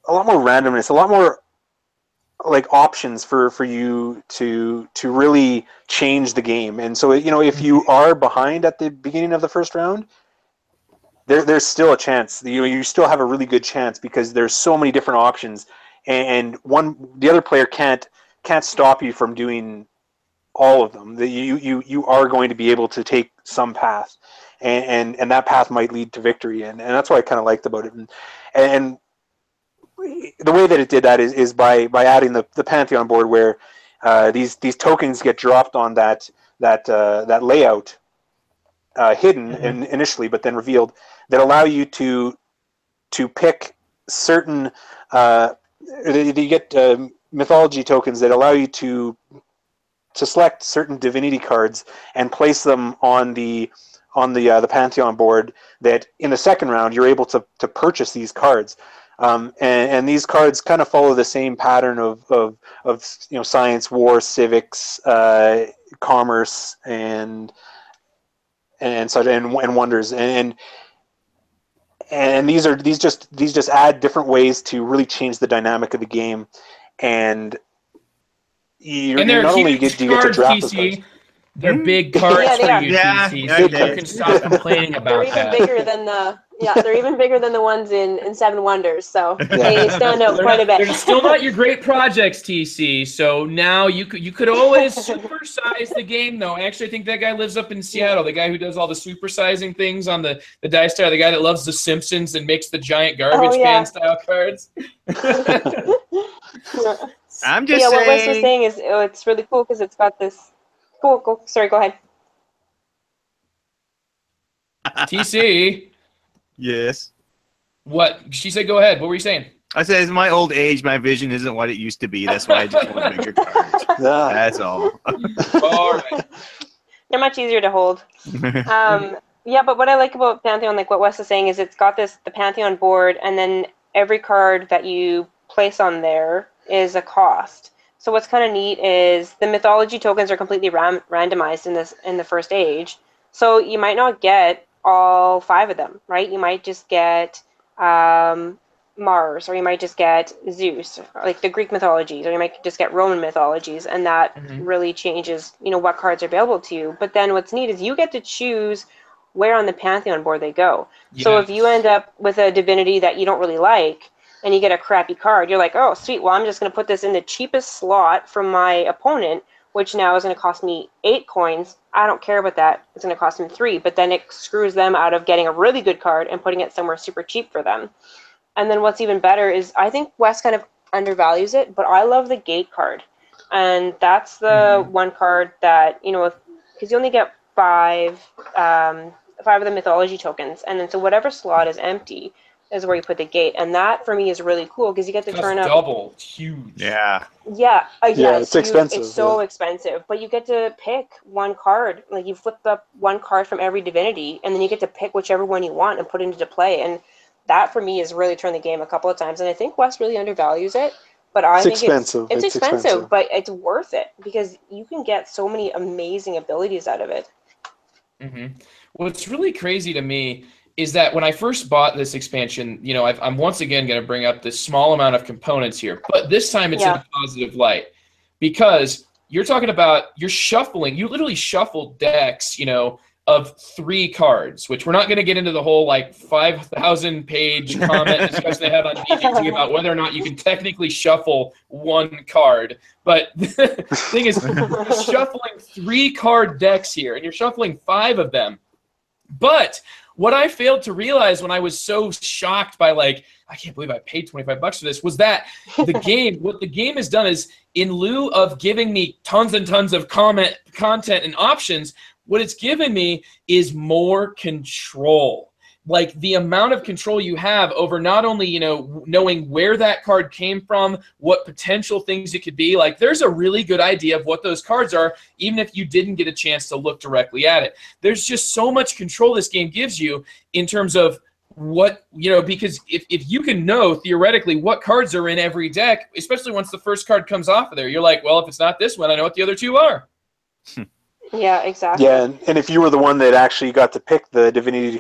randomness, a lot more like options for you to really change the game. And so, you know, if you are behind at the beginning of the first round, there's still a chance. You still have a really good chance because there's so many different options, and the other player can't stop you from doing all of them. You are going to be able to take some path, and that path might lead to victory, and that's what I kind of liked about it. And the way that it did that is by adding the Pantheon board, where these tokens get dropped on that layout, hidden initially, but then revealed, that allow you to pick certain. You get mythology tokens that allow you to select certain divinity cards and place them on the Pantheon board. That in the second round you're able to purchase these cards. And these cards kind of follow the same pattern of you know, science, war, civics, commerce, and such, and wonders, and these just add different ways to really change the dynamic of the game, and you're not only do you get to draft those cards. They're big cards Yeah, they for are. you, Yeah, TC, yeah, so okay. you can stop complaining about They're that. even bigger than they're even bigger than the ones in Seven Wonders. So they stand out quite a bit. They're still not your great projects, TC. So now you could always supersize the game, though. Actually, I think that guy lives up in Seattle. The guy who does all the supersizing things on the Dice Tower. The guy that loves The Simpsons and makes the giant garbage can style cards. I'm just saying. What Wes was saying is, it's really cool because it's got this. Cool. Sorry, go ahead. TC. Yes. What? She said go ahead. What were you saying? I said, in my old age, my vision isn't what it used to be. That's why I just want bigger cards. That's all. All right. They're much easier to hold. Yeah, but what I like about Pantheon, like what Wes is saying, is it's got the Pantheon board, and then every card that you place on there is a cost. So what's kind of neat is the mythology tokens are completely randomized in the first age. So you might not get all 5 of them, right? You might just get Mars, or you might just get Zeus, like the Greek mythologies, or you might just get Roman mythologies, and that really changes, you know, what cards are available to you. But then what's neat is you get to choose where on the Pantheon board they go. Yes. So if you end up with a divinity that you don't really like, and you get a crappy card, you're like, oh, sweet, well, I'm just going to put this in the cheapest slot from my opponent, which now is going to cost me 8 coins. I don't care about that. It's going to cost them 3, but then it screws them out of getting a really good card and putting it somewhere super cheap for them. And then what's even better is I think Wes kind of undervalues it, but I love the gate card. And that's the one card that, you know, because you only get 5 of the mythology tokens, and then so whatever slot is empty is where you put the gate, and that for me is really cool because you get to turn up double. It's huge. Yeah, it's huge. expensive. It's so expensive, but you get to pick one card. Like you flip up one card from every divinity, and then you get to pick whichever one you want and put into play. And that for me has really turned the game a couple of times. And I think Wes really undervalues it, but I think expensive. It's expensive, but it's worth it because you can get so many amazing abilities out of it. What's really crazy to me is that when I first bought this expansion, you know, I'm once again going to bring up this small amount of components here, but this time it's in a positive light because you're talking about you're shuffling. You literally shuffle decks, you know, of 3 cards, which we're not going to get into the whole like 5,000-page comment discussion they had on BGG about whether or not you can technically shuffle 1 card. But the thing is, you're shuffling 3 card decks here, and you're shuffling 5 of them. But what I failed to realize when I was so shocked by like, I can't believe I paid $25 for this, was that the game, what the game has done is in lieu of giving me tons and tons of content and options, what it's given me is more control. Like the amount of control you have over not only, you know, knowing where that card came from, what potential things it could be. Like there's a really good idea of what those cards are, even if you didn't get a chance to look directly at it. There's just so much control this game gives you in terms of what, you know, because if you can know theoretically what cards are in every deck, especially once the first card comes off of there, you're like, well, if it's not this one, I know what the other 2 are. Yeah, exactly. Yeah, and if you were the one that actually got to pick the divinity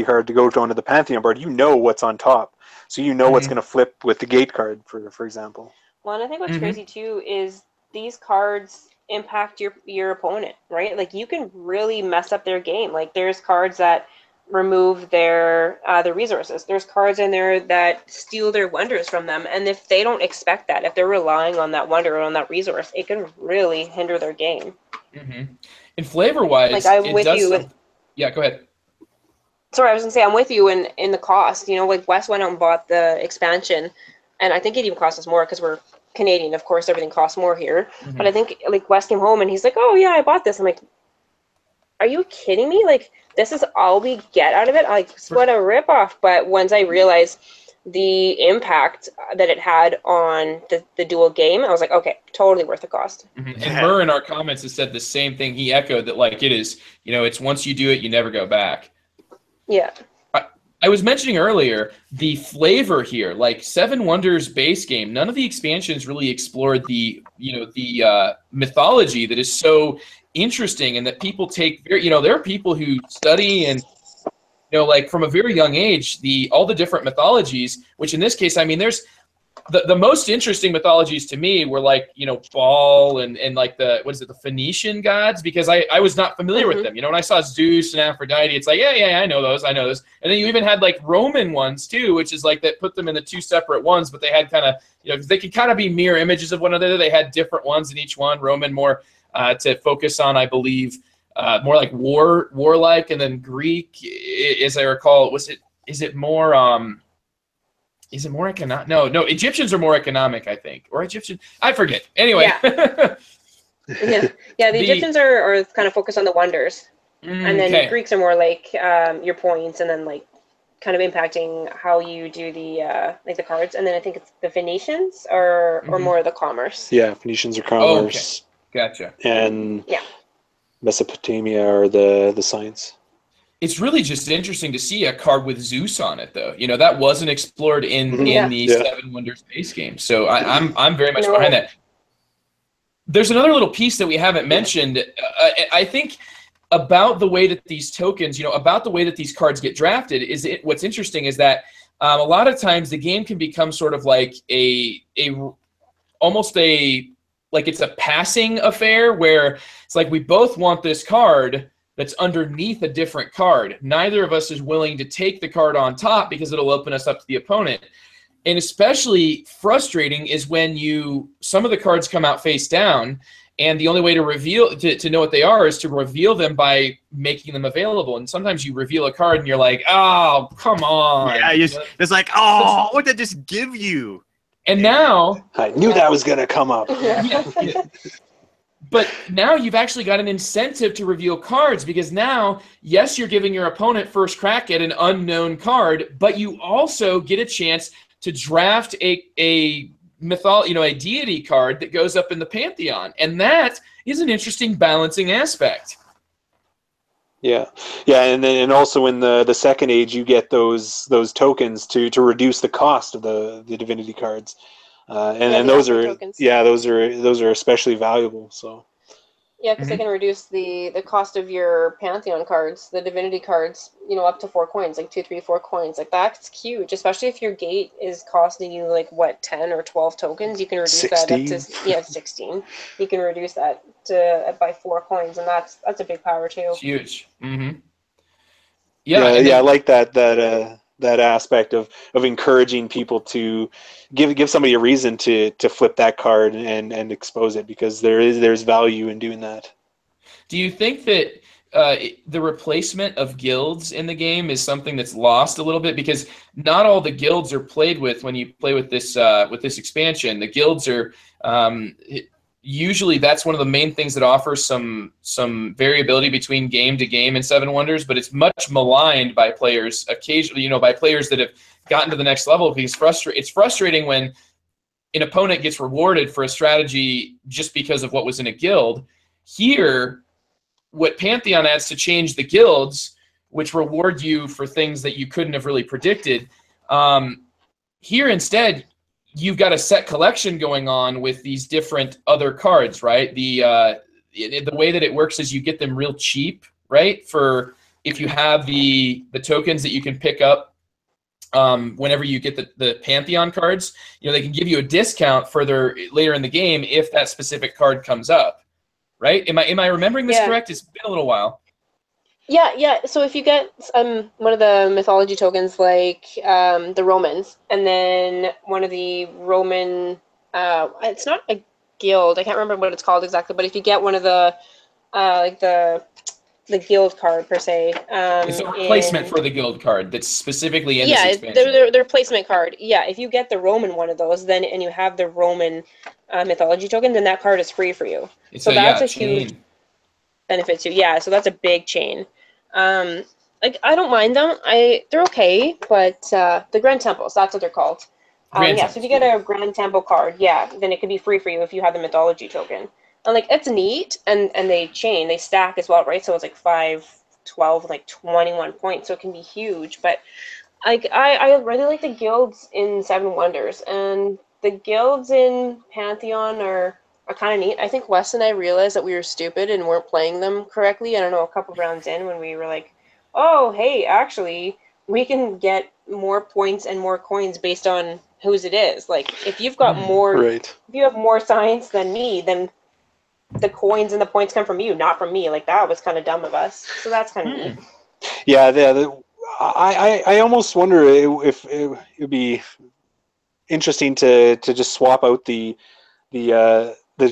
card to go onto the Pantheon board, you know what's on top, so you know what's going to flip with the gate card, for example. Well, and I think what's crazy too is these cards impact your opponent, right? Like you can really mess up their game. Like there's cards that remove their resources. There's cards in there that steal their wonders from them, and if they don't expect that, if they're relying on that wonder or on that resource, it can really hinder their game. And flavor-wise, like I'm with you. Yeah, go ahead. Sorry, I was gonna say I'm with you in the cost. You know, like Wes went out and bought the expansion, and I think it even cost us more because we're Canadian. Of course, everything costs more here. But I think like Wes came home and he's like, "Oh yeah, I bought this." I'm like, "Are you kidding me? Like this is all we get out of it? Like what a ripoff!" But once I realized the impact that it had on the dual game, I was like, okay, totally worth the cost. And Murr in our comments has said the same thing. He echoed that, like, it is, you know, it's once you do it, you never go back. Yeah. I was mentioning earlier the flavor here, like Seven Wonders base game. None of the expansions really explored the, you know, the mythology that is so interesting and that people take, you know, there are people who study and, you know, like from a very young age, all the different mythologies, which in this case, I mean, there's the most interesting mythologies to me were like, you know, Baal and like the Phoenician gods, because I was not familiar with them. You know, when I saw Zeus and Aphrodite, it's like, yeah, I know those. And then you even had like Roman ones too, which is like that put them in the 2 separate ones, but they had kind of, you know, because they could kind of be mirror images of one another. They had different ones in each one. Roman more to focus on, I believe, more like warlike, and then Greek, as I recall, is it more economic? No, Egyptians are more economic, I think, or Egyptian. I forget. Anyway. Yeah. The Egyptians are kind of focused on the wonders, and then Greeks are more like your points, and then like kind of impacting how you do the like the cards, and then I think it's the Phoenicians are more of the commerce. Yeah, Phoenicians are commerce. Gotcha. And Mesopotamia are the science. It's really just interesting to see a card with Zeus on it, though. You know, that wasn't explored in the Seven Wonders base game. So I'm very much behind that. There's another little piece that we haven't mentioned. I think about the way that these tokens, you know, about the way that these cards get drafted. What's interesting is that a lot of times the game can become sort of like almost like it's a passing affair where it's like we both want this card that's underneath a different card. Neither of us is willing to take the card on top because it'll open us up to the opponent. And especially frustrating is when some of the cards come out face down And the only way to reveal to know what they are is to reveal them by making them available. And sometimes you reveal a card and you're like, oh, come on. Yeah, it's like, oh, what did I just give you? And now I knew that was gonna come up. yeah. But now you've actually got an incentive to reveal cards, because now, yes, you're giving your opponent first crack at an unknown card, but you also get a chance to draft a deity card that goes up in the Pantheon, and that is an interesting balancing aspect. Yeah, and also in the second age, you get those tokens to reduce the cost of the divinity cards. And those are tokens. those are especially valuable. So because they can reduce the cost of your Pantheon cards, the divinity cards, up to 4 coins, like 2, 3, 4 coins. Like that's huge, especially if your gate is costing you like 10 or 12 tokens. You can reduce 16. that up to 16. You can reduce that to by 4 coins, and that's a big power too. It's huge. Yeah, I like that aspect of encouraging people to give somebody a reason to flip that card and expose it, because there's value in doing that. Do you think that the replacement of guilds in the game is something that's lost a little bit? Because not all the guilds are played with when you play with this expansion. The guilds are usually, that's one of the main things that offers some variability between game to game in Seven Wonders, but it's much maligned by players occasionally, by players that have gotten to the next level, because it's frustrating when an opponent gets rewarded for a strategy just because of what was in a guild. Here, what Pantheon adds to change the guilds, which reward you for things that you couldn't have really predicted, here instead, you've got a set collection going on with these different other cards, right? The way that it works is you get them real cheap, right? For if you have the tokens that you can pick up whenever you get the Pantheon cards, they can give you a discount later in the game if that specific card comes up, right? Am I remembering this correct? It's been a little while. Yeah. So if you get one of the mythology tokens, like the Romans, and then one of the Roman, it's not a guild, I can't remember what it's called exactly, but if you get one of the like the guild card per se, it's a replacement for the guild card that's specifically in this expansion. Their replacement card. Yeah, if you get the Roman one of those, and you have the Roman mythology token, then that card is free for you. That's a huge benefit too. Yeah, so that's a big chain. Like I don't mind them. They're okay, but the Grand Temples, that's what they're called. So if you get a Grand Temple card, then it could be free for you if you have the mythology token. And like it's neat, and they stack as well, right? So it's like 5, 12, like 21 points, so it can be huge. But like I really like the guilds in Seven Wonders, and the guilds in Pantheon are kind of neat. I think Wes and I realized that we were stupid and weren't playing them correctly. I don't know, a couple rounds in when we were like, oh, hey, actually, we can get more points and more coins based on whose it is. Like, if you've got more, if you have more science than me, then the coins and the points come from you, not from me. Like, that was kind of dumb of us. So that's kind of neat. Yeah, I almost wonder if it would be interesting to just swap out the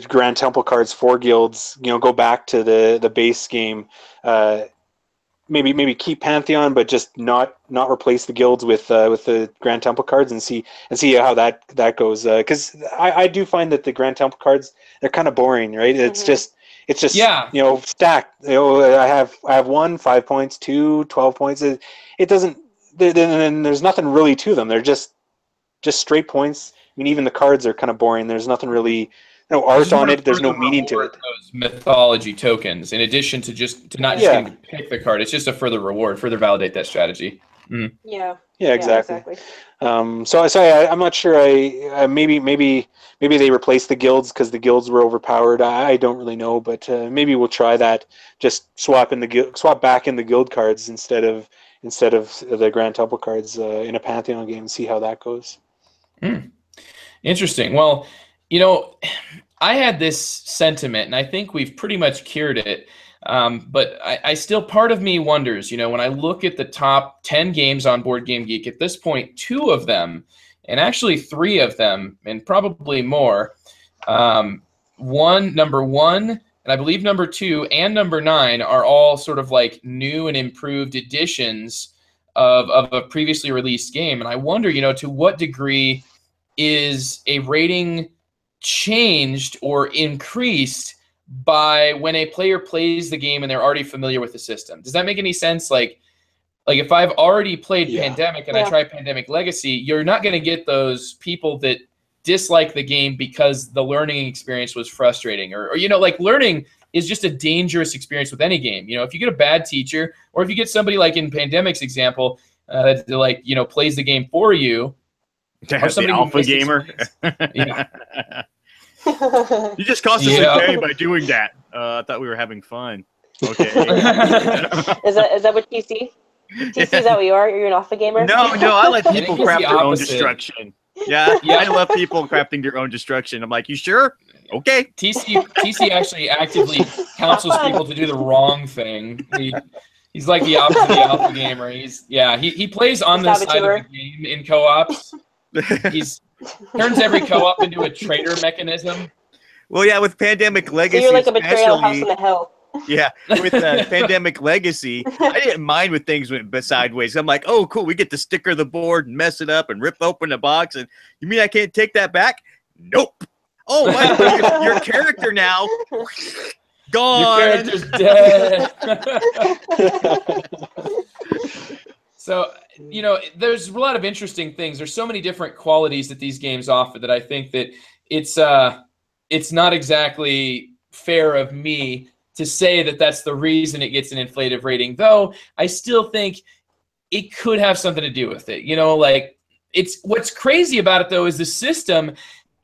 Grand Temple cards for guilds, go back to the base game, maybe keep Pantheon, but just not replace the guilds with the Grand Temple cards, and see how that goes. Because I do find that the Grand Temple cards, they're kind of boring, right? It's just stacked. I have 1, 5 points, 2, 12 points. It doesn't. Then there's nothing really to them. They're just straight points. I mean, even the cards are kind of boring. There's nothing really. No art on it. There's no meaning to it. Those mythology tokens, in addition to not just getting to pick the card, it's just a further reward, further validate that strategy. Yeah, exactly. So I'm not sure. Maybe they replaced the guilds because the guilds were overpowered. I don't really know, but maybe we'll try that. Just swap back in the guild cards instead of the Grand Temple cards in a Pantheon game and see how that goes. Interesting. Well, I had this sentiment, and I think we've pretty much cured it. But I still, part of me wonders, when I look at the top 10 games on Board Game Geek, at this point, 2 of them, and actually 3 of them, and probably more, number 1, and I believe number 2 and number 9 are all sort of like new and improved editions of a previously released game. And I wonder, to what degree is a rating changed or increased by when a player plays the game and they're already familiar with the system? Does that make any sense? Like if I've already played Pandemic and I try Pandemic Legacy, you're not going to get those people that dislike the game because the learning experience was frustrating, or like learning is just a dangerous experience with any game. If you get a bad teacher, or if you get somebody like in Pandemic's example, that plays the game for you, or somebody the alpha gamer. Yeah. You just cost us a day by doing that. I thought we were having fun. Okay. Is that what TC? TC, is that what you are? You're an alpha gamer? No, I let people craft their own opposite. destruction. Yeah, I love people crafting their own destruction. I'm like, you sure? Okay. TC actually actively counsels people to do the wrong thing. He's like the opposite of the alpha gamer. He plays on this side of the game in co-ops. He's turns every co-op into a traitor mechanism. Well, yeah, with Pandemic Legacy, so you're like a betrayal house in the hell. Yeah, with Pandemic Legacy, I didn't mind when things went sideways. I'm like, oh, cool, we get to sticker the board and mess it up and rip open the box. And you mean I can't take that back? Nope. Oh, your character now gone. Your character's dead. So, there's a lot of interesting things. There's so many different qualities that these games offer that I think that it's not exactly fair of me to say that that's the reason it gets an inflated rating, though I still think it could have something to do with it. It's what's crazy about it, though, is the system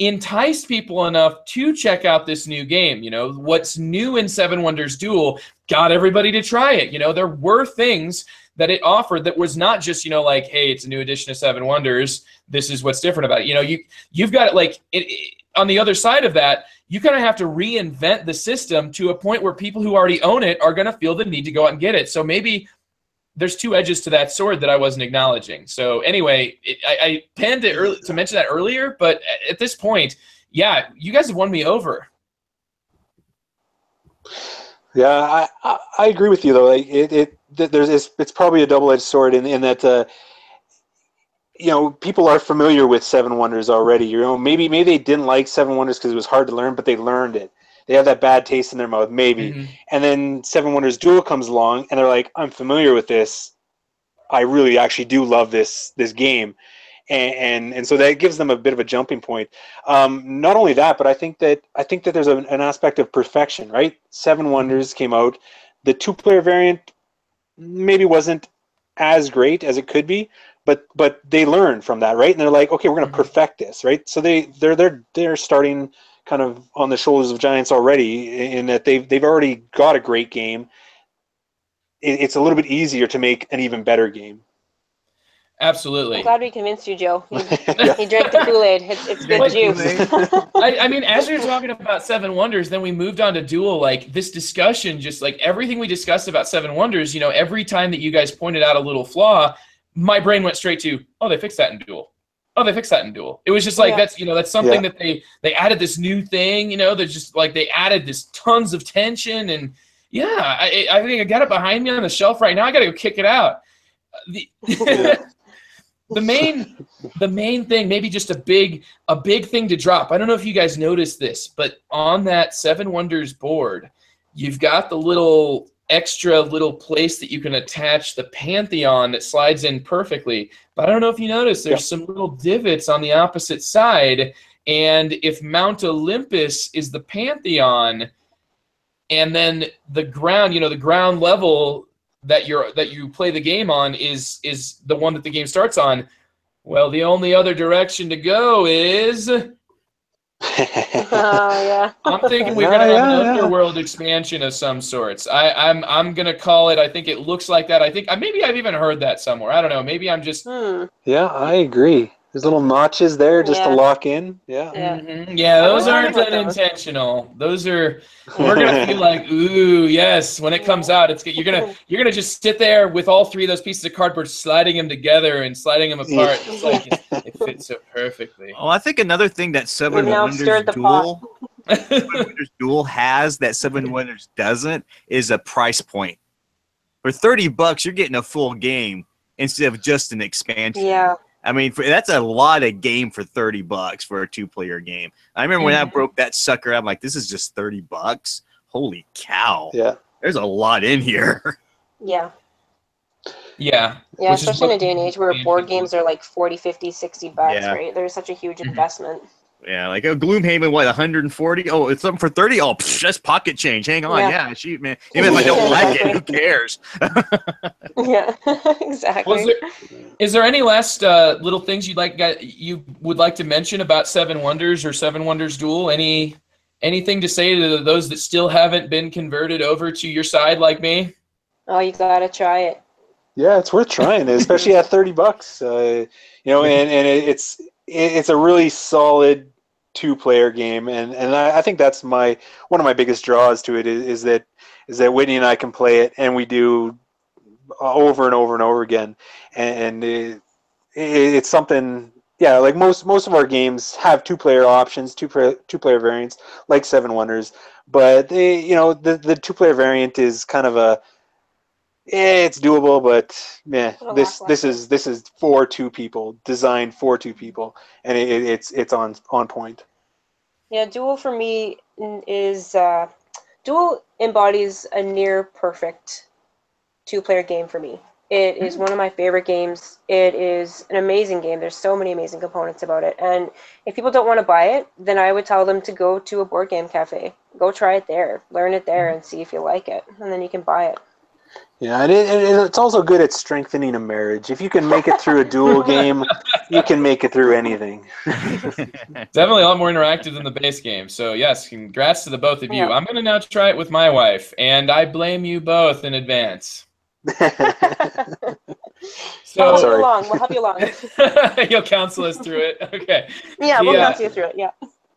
enticed people enough to check out this new game. What's new in Seven Wonders Duel got everybody to try it. There were things that it offered that was not just, like, hey, it's a new edition of Seven Wonders, this is what's different about it. You've got it, on the other side of that, you kind of have to reinvent the system to a point where people who already own it are going to feel the need to go out and get it. So maybe there's two edges to that sword that I wasn't acknowledging. So anyway, I planned to mention that earlier, but at this point, yeah, you guys have won me over. Yeah, I agree with you though. It's probably a double-edged sword in that people are familiar with Seven Wonders already. Maybe they didn't like Seven Wonders because it was hard to learn, but they learned it. They have that bad taste in their mouth, maybe. Mm-hmm. And then Seven Wonders Duel comes along, and they're like, I'm familiar with this. I really actually do love this game. And so that gives them a bit of a jumping point. Not only that, but I think that there's an aspect of perfection, right? Seven Wonders came out. The two-player variant maybe wasn't as great as it could be, but they learned from that, right? And they're like, okay, we're going to perfect this, right? So they're starting kind of on the shoulders of giants already, in that they've already got a great game. It's a little bit easier to make an even better game. Absolutely. I'm glad we convinced you, Joe. He drank the Kool-Aid. It's good juice. I mean, as we were talking about Seven Wonders, then we moved on to Duel. Like, this discussion, just like everything we discussed about Seven Wonders, every time that you guys pointed out a little flaw, my brain went straight to, oh, they fixed that in Duel. Oh, they fixed that in Duel. It was just like, that's something that they added this new thing, they're just like, they added this tons of tension. And yeah, I think I got it behind me on the shelf right now. I got to go kick it out. The main thing, maybe just a big thing to drop. I don't know if you guys noticed this, but on that Seven Wonders board, you've got the little extra place that you can attach the Pantheon that slides in perfectly. But I don't know if you noticed, there's some little divots on the opposite side. And if Mount Olympus is the Pantheon, and then the ground, the ground level that you play the game on is the one that the game starts on, well, the only other direction to go is I'm thinking we're gonna have an underworld expansion of some sorts. I'm gonna call it. I think it looks like that. I think maybe I've even heard that somewhere. I don't know. Maybe I'm just. Yeah, I agree. There's little notches there just to lock in. Yeah. Mm-hmm. Yeah, those aren't unintentional. Those are. We're gonna feel like, ooh, yes. When it comes out, you're gonna just sit there with all three of those pieces of cardboard, sliding them together and sliding them apart. It's like it fits so perfectly. Oh, I think another thing that Seven Wonders Duel Wonders Duel has that Seven Wonders doesn't is a price point. For $30, you're getting a full game instead of just an expansion. Yeah. I mean, that's a lot of game for $30 for a 2-player game. I remember when I broke that sucker, I'm like, this is just $30. Holy cow! Yeah, there's a lot in here. Yeah. Yeah. Yeah, especially in a day and age where board games are like 40, 50, 60 bucks, right? There's such a huge investment. Yeah, like a Gloomhaven, what, 140? Oh, it's something for 30? Oh, that's pocket change. Hang on. Yeah, shoot, man. Even if I don't like it, who cares? Yeah, exactly. Well, is there any last little things you would like to mention about Seven Wonders or Seven Wonders Duel? Anything to say to those that still haven't been converted over to your side like me? Oh, you gotta try it. Yeah, it's worth trying, especially at $30. You know, and it's a really solid 2-player game, and I think that's one of my biggest draws to it is that Whitney and I can play it, and we do over and over and over again, and it's something. Yeah, like most of our games have 2-player options, two-player variants, like Seven Wonders, but the 2-player variant is kind of it's doable, but yeah, this is for 2 people, designed for 2 people, and it's on point. Yeah, Duel for me is Duel embodies a near perfect 2-player game for me. It is one of my favorite games. It is an amazing game. There's so many amazing components about it. And if people don't want to buy it, then I would tell them to go to a board game cafe. Go try it there. Learn it there and see if you like it. And then you can buy it. Yeah, and it's also good at strengthening a marriage. If you can make it through a Duel game, you can make it through anything. Definitely a lot more interactive than the base game. So yes, congrats to the both of you. Yeah. I'm going to now try it with my wife, and I blame you both in advance. So we'll help you along. You'll counsel us through it. Okay. Yeah, we'll counsel you through it. Yeah.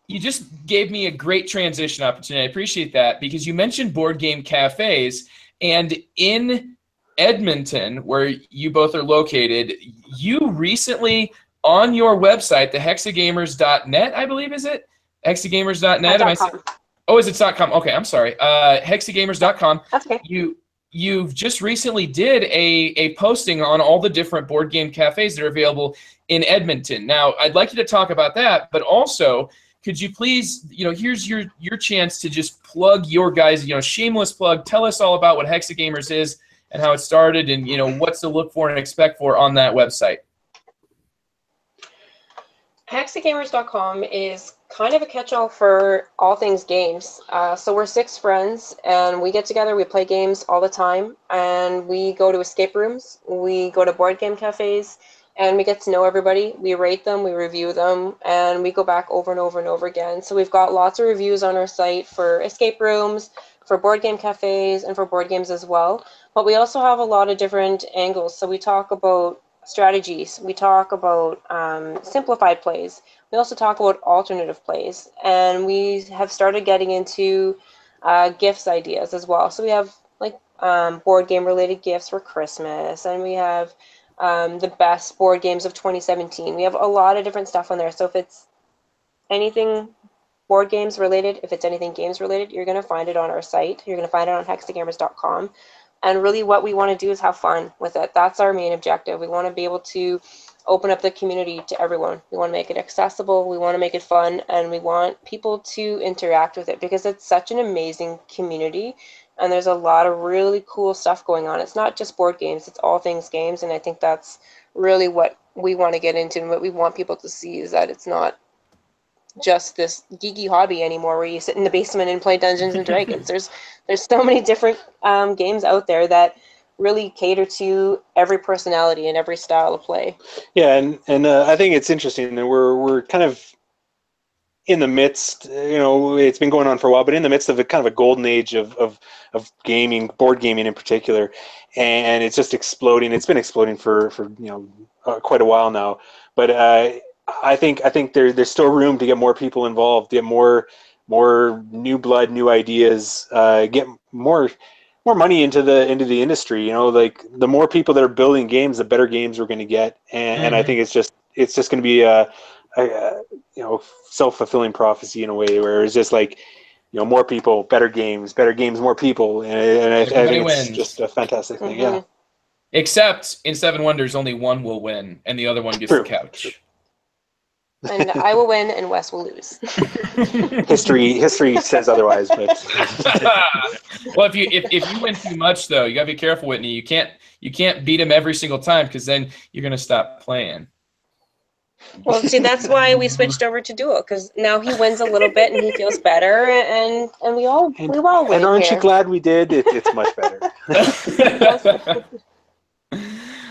You just gave me a great transition opportunity. I appreciate that because you mentioned board game cafes, and in Edmonton, where you both are located, you recently on your website, the hexagamers.net, I believe, is it? Hexagamers.net. Oh, is it .com? Okay, I'm sorry. Hexagamers.com. That's okay. You've just recently did a posting on all the different board game cafes that are available in Edmonton. Now, I'd like you to talk about that, but also, could you please, here's your chance to just plug your guys, shameless plug. Tell us all about what Hexagamers is and how it started and, what's to look for and expect for on that website. Hexagamers.com is kind of a catch-all for all things games. So we're 6 friends, and we get together, we play games all the time, and we go to escape rooms, we go to board game cafes, and we get to know everybody. We rate them, we review them, and we go back over and over and over again. So we've got lots of reviews on our site for escape rooms, for board game cafes, and for board games as well. But we also have a lot of different angles. So we talk about strategies, we talk about simplified plays, we also talk about alternative plays, and we have started getting into gifts ideas as well. So we have like board game related gifts for Christmas, and we have the best board games of 2017. We have a lot of different stuff on there. So if it's anything board games related, if it's anything games related, you're going to find it on our site. You're going to find it on hexagamers.com. And really what we want to do is have fun with it. That's our main objective. We want to be able to open up the community to everyone. We want to make it accessible. We want to make it fun. And we want people to interact with it because it's such an amazing community. And there's a lot of really cool stuff going on. It's not just board games. It's all things games. And I think that's really what we want to get into and what we want people to see is that it's not just this geeky hobby anymore where you sit in the basement and play Dungeons and Dragons. There's so many different games out there that really cater to every personality and every style of play. Yeah, and I think it's interesting that we're kind of in the midst, it's been going on for a while, but in the midst of a kind of a golden age of gaming, board gaming in particular, and it's just exploding. It's been exploding for quite a while now, but I think there's still room to get more people involved, get more new blood, new ideas, get more money into the industry. Like the more people that are building games, the better games we're going to get, and I think it's just going to be self-fulfilling prophecy in a way, where it's just like, more people, better games, more people, and I think it's just a fantastic thing. Yeah. Except in Seven Wonders, only one will win, and the other one gets the couch. And I will win, and Wes will lose. History says otherwise, but well, if you win too much, though, you gotta be careful, Whitney. You can't beat him every single time, because then you're gonna stop playing. Well, see, that's why we switched over to Duel, because now he wins a little bit and he feels better, and we all win. And aren't you glad we did? It's much better.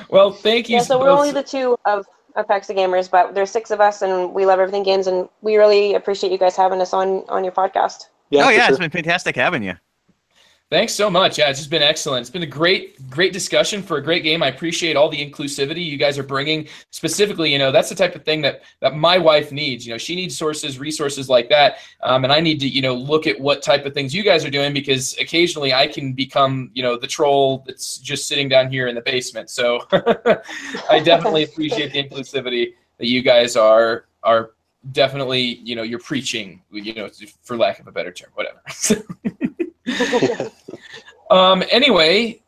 Well, thank you. Yeah, so we're only the two of Hexagamers, but there's 6 of us, and we love everything games, and we really appreciate you guys having us on your podcast. Yeah, it's been fantastic having you. Thanks so much. Yeah, it's just been excellent. It's been a great discussion for a great game. I appreciate all the inclusivity you guys are bringing. Specifically, that's the type of thing that my wife needs. She needs resources like that, and I need to, look at what type of things you guys are doing, because occasionally I can become, the troll that's just sitting down here in the basement. So I definitely appreciate the inclusivity that you guys are definitely, you're preaching, for lack of a better term, whatever. Anyway,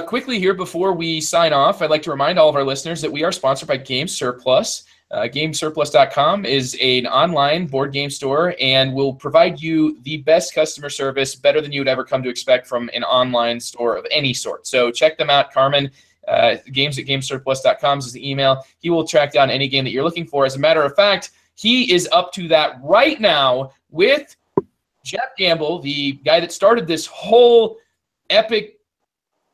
quickly here before we sign off, I'd like to remind all of our listeners that we are sponsored by Game Surplus. GameSurplus.com is an online board game store and will provide you the best customer service, better than you would ever come to expect from an online store of any sort. So check them out. Carmen, games@gamesurplus.com is the email. He will track down any game that you're looking for. As a matter of fact, he is up to that right now with Jeff Gamble, the guy that started this whole epic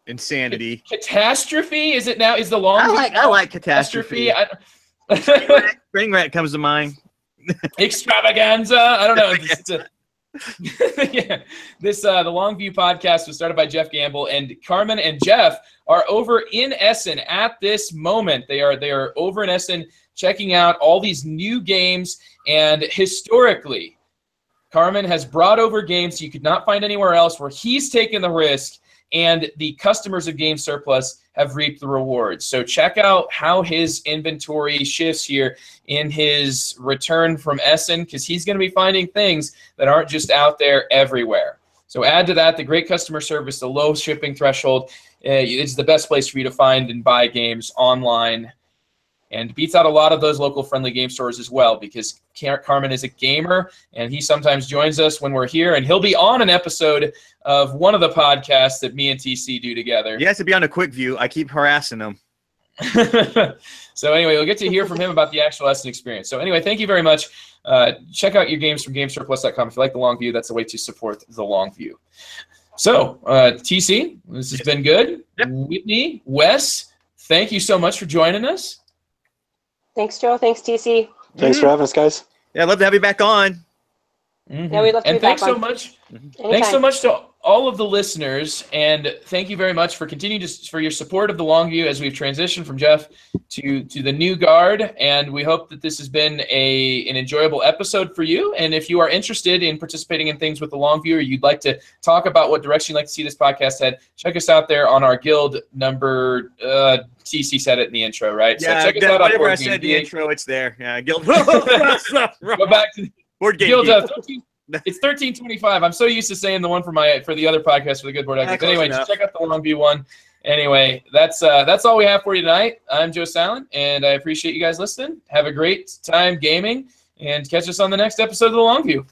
insanity catastrophe. Is it now? Is the long? I like catastrophe. Spring Rat comes to mind. Extravaganza. I don't know. Yeah. This the Longview podcast was started by Jeff Gamble, and Carmen and Jeff are over in Essen at this moment. They are over in Essen checking out all these new games, and historically, Carmen has brought over games you could not find anywhere else, where he's taken the risk, and the customers of Game Surplus have reaped the rewards. So check out how his inventory shifts here in his return from Essen, because he's going to be finding things that aren't just out there everywhere. So add to that the great customer service, the low shipping threshold. It's the best place for you to find and buy games online, and beats out a lot of those local friendly game stores as well, because Carmen is a gamer, and he sometimes joins us when we're here, and he'll be on an episode of one of the podcasts that me and TC do together. He has to be on a quick view. I keep harassing him. So anyway, you'll get to hear from him about the actual Essen experience. So anyway, thank you very much. Check out your games from GameSurplus.com. If you like the Long View, that's the way to support the Long View. So TC, this has been good. Yep. Whitney, Wes, thank you so much for joining us. Thanks, Joe. Thanks, TC. Thanks for having us, guys. Yeah, I'd love to have you back on. Yeah, we'd love to be thanks back so on. much. Anytime. Thanks so much to all of the listeners, and thank you very much for continuing for your support of the Longview as we've transitioned from Jeff to the new guard. And we hope that this has been an enjoyable episode for you. And if you are interested in participating in things with the Longview, or you'd like to talk about what direction you'd like to see this podcast head, check us out there on our guild number. TC said it in the intro, right? Yeah, so check us out on whatever I said in the intro, it's there. Yeah, guild. Go back to board game. Guild. It's 1325. I'm so used to saying the one for the other podcast for the Good Board Experts. Anyway, just check out the Longview one. Anyway, that's all we have for you tonight. I'm Joe Silent, and I appreciate you guys listening. Have a great time gaming, and catch us on the next episode of the Longview.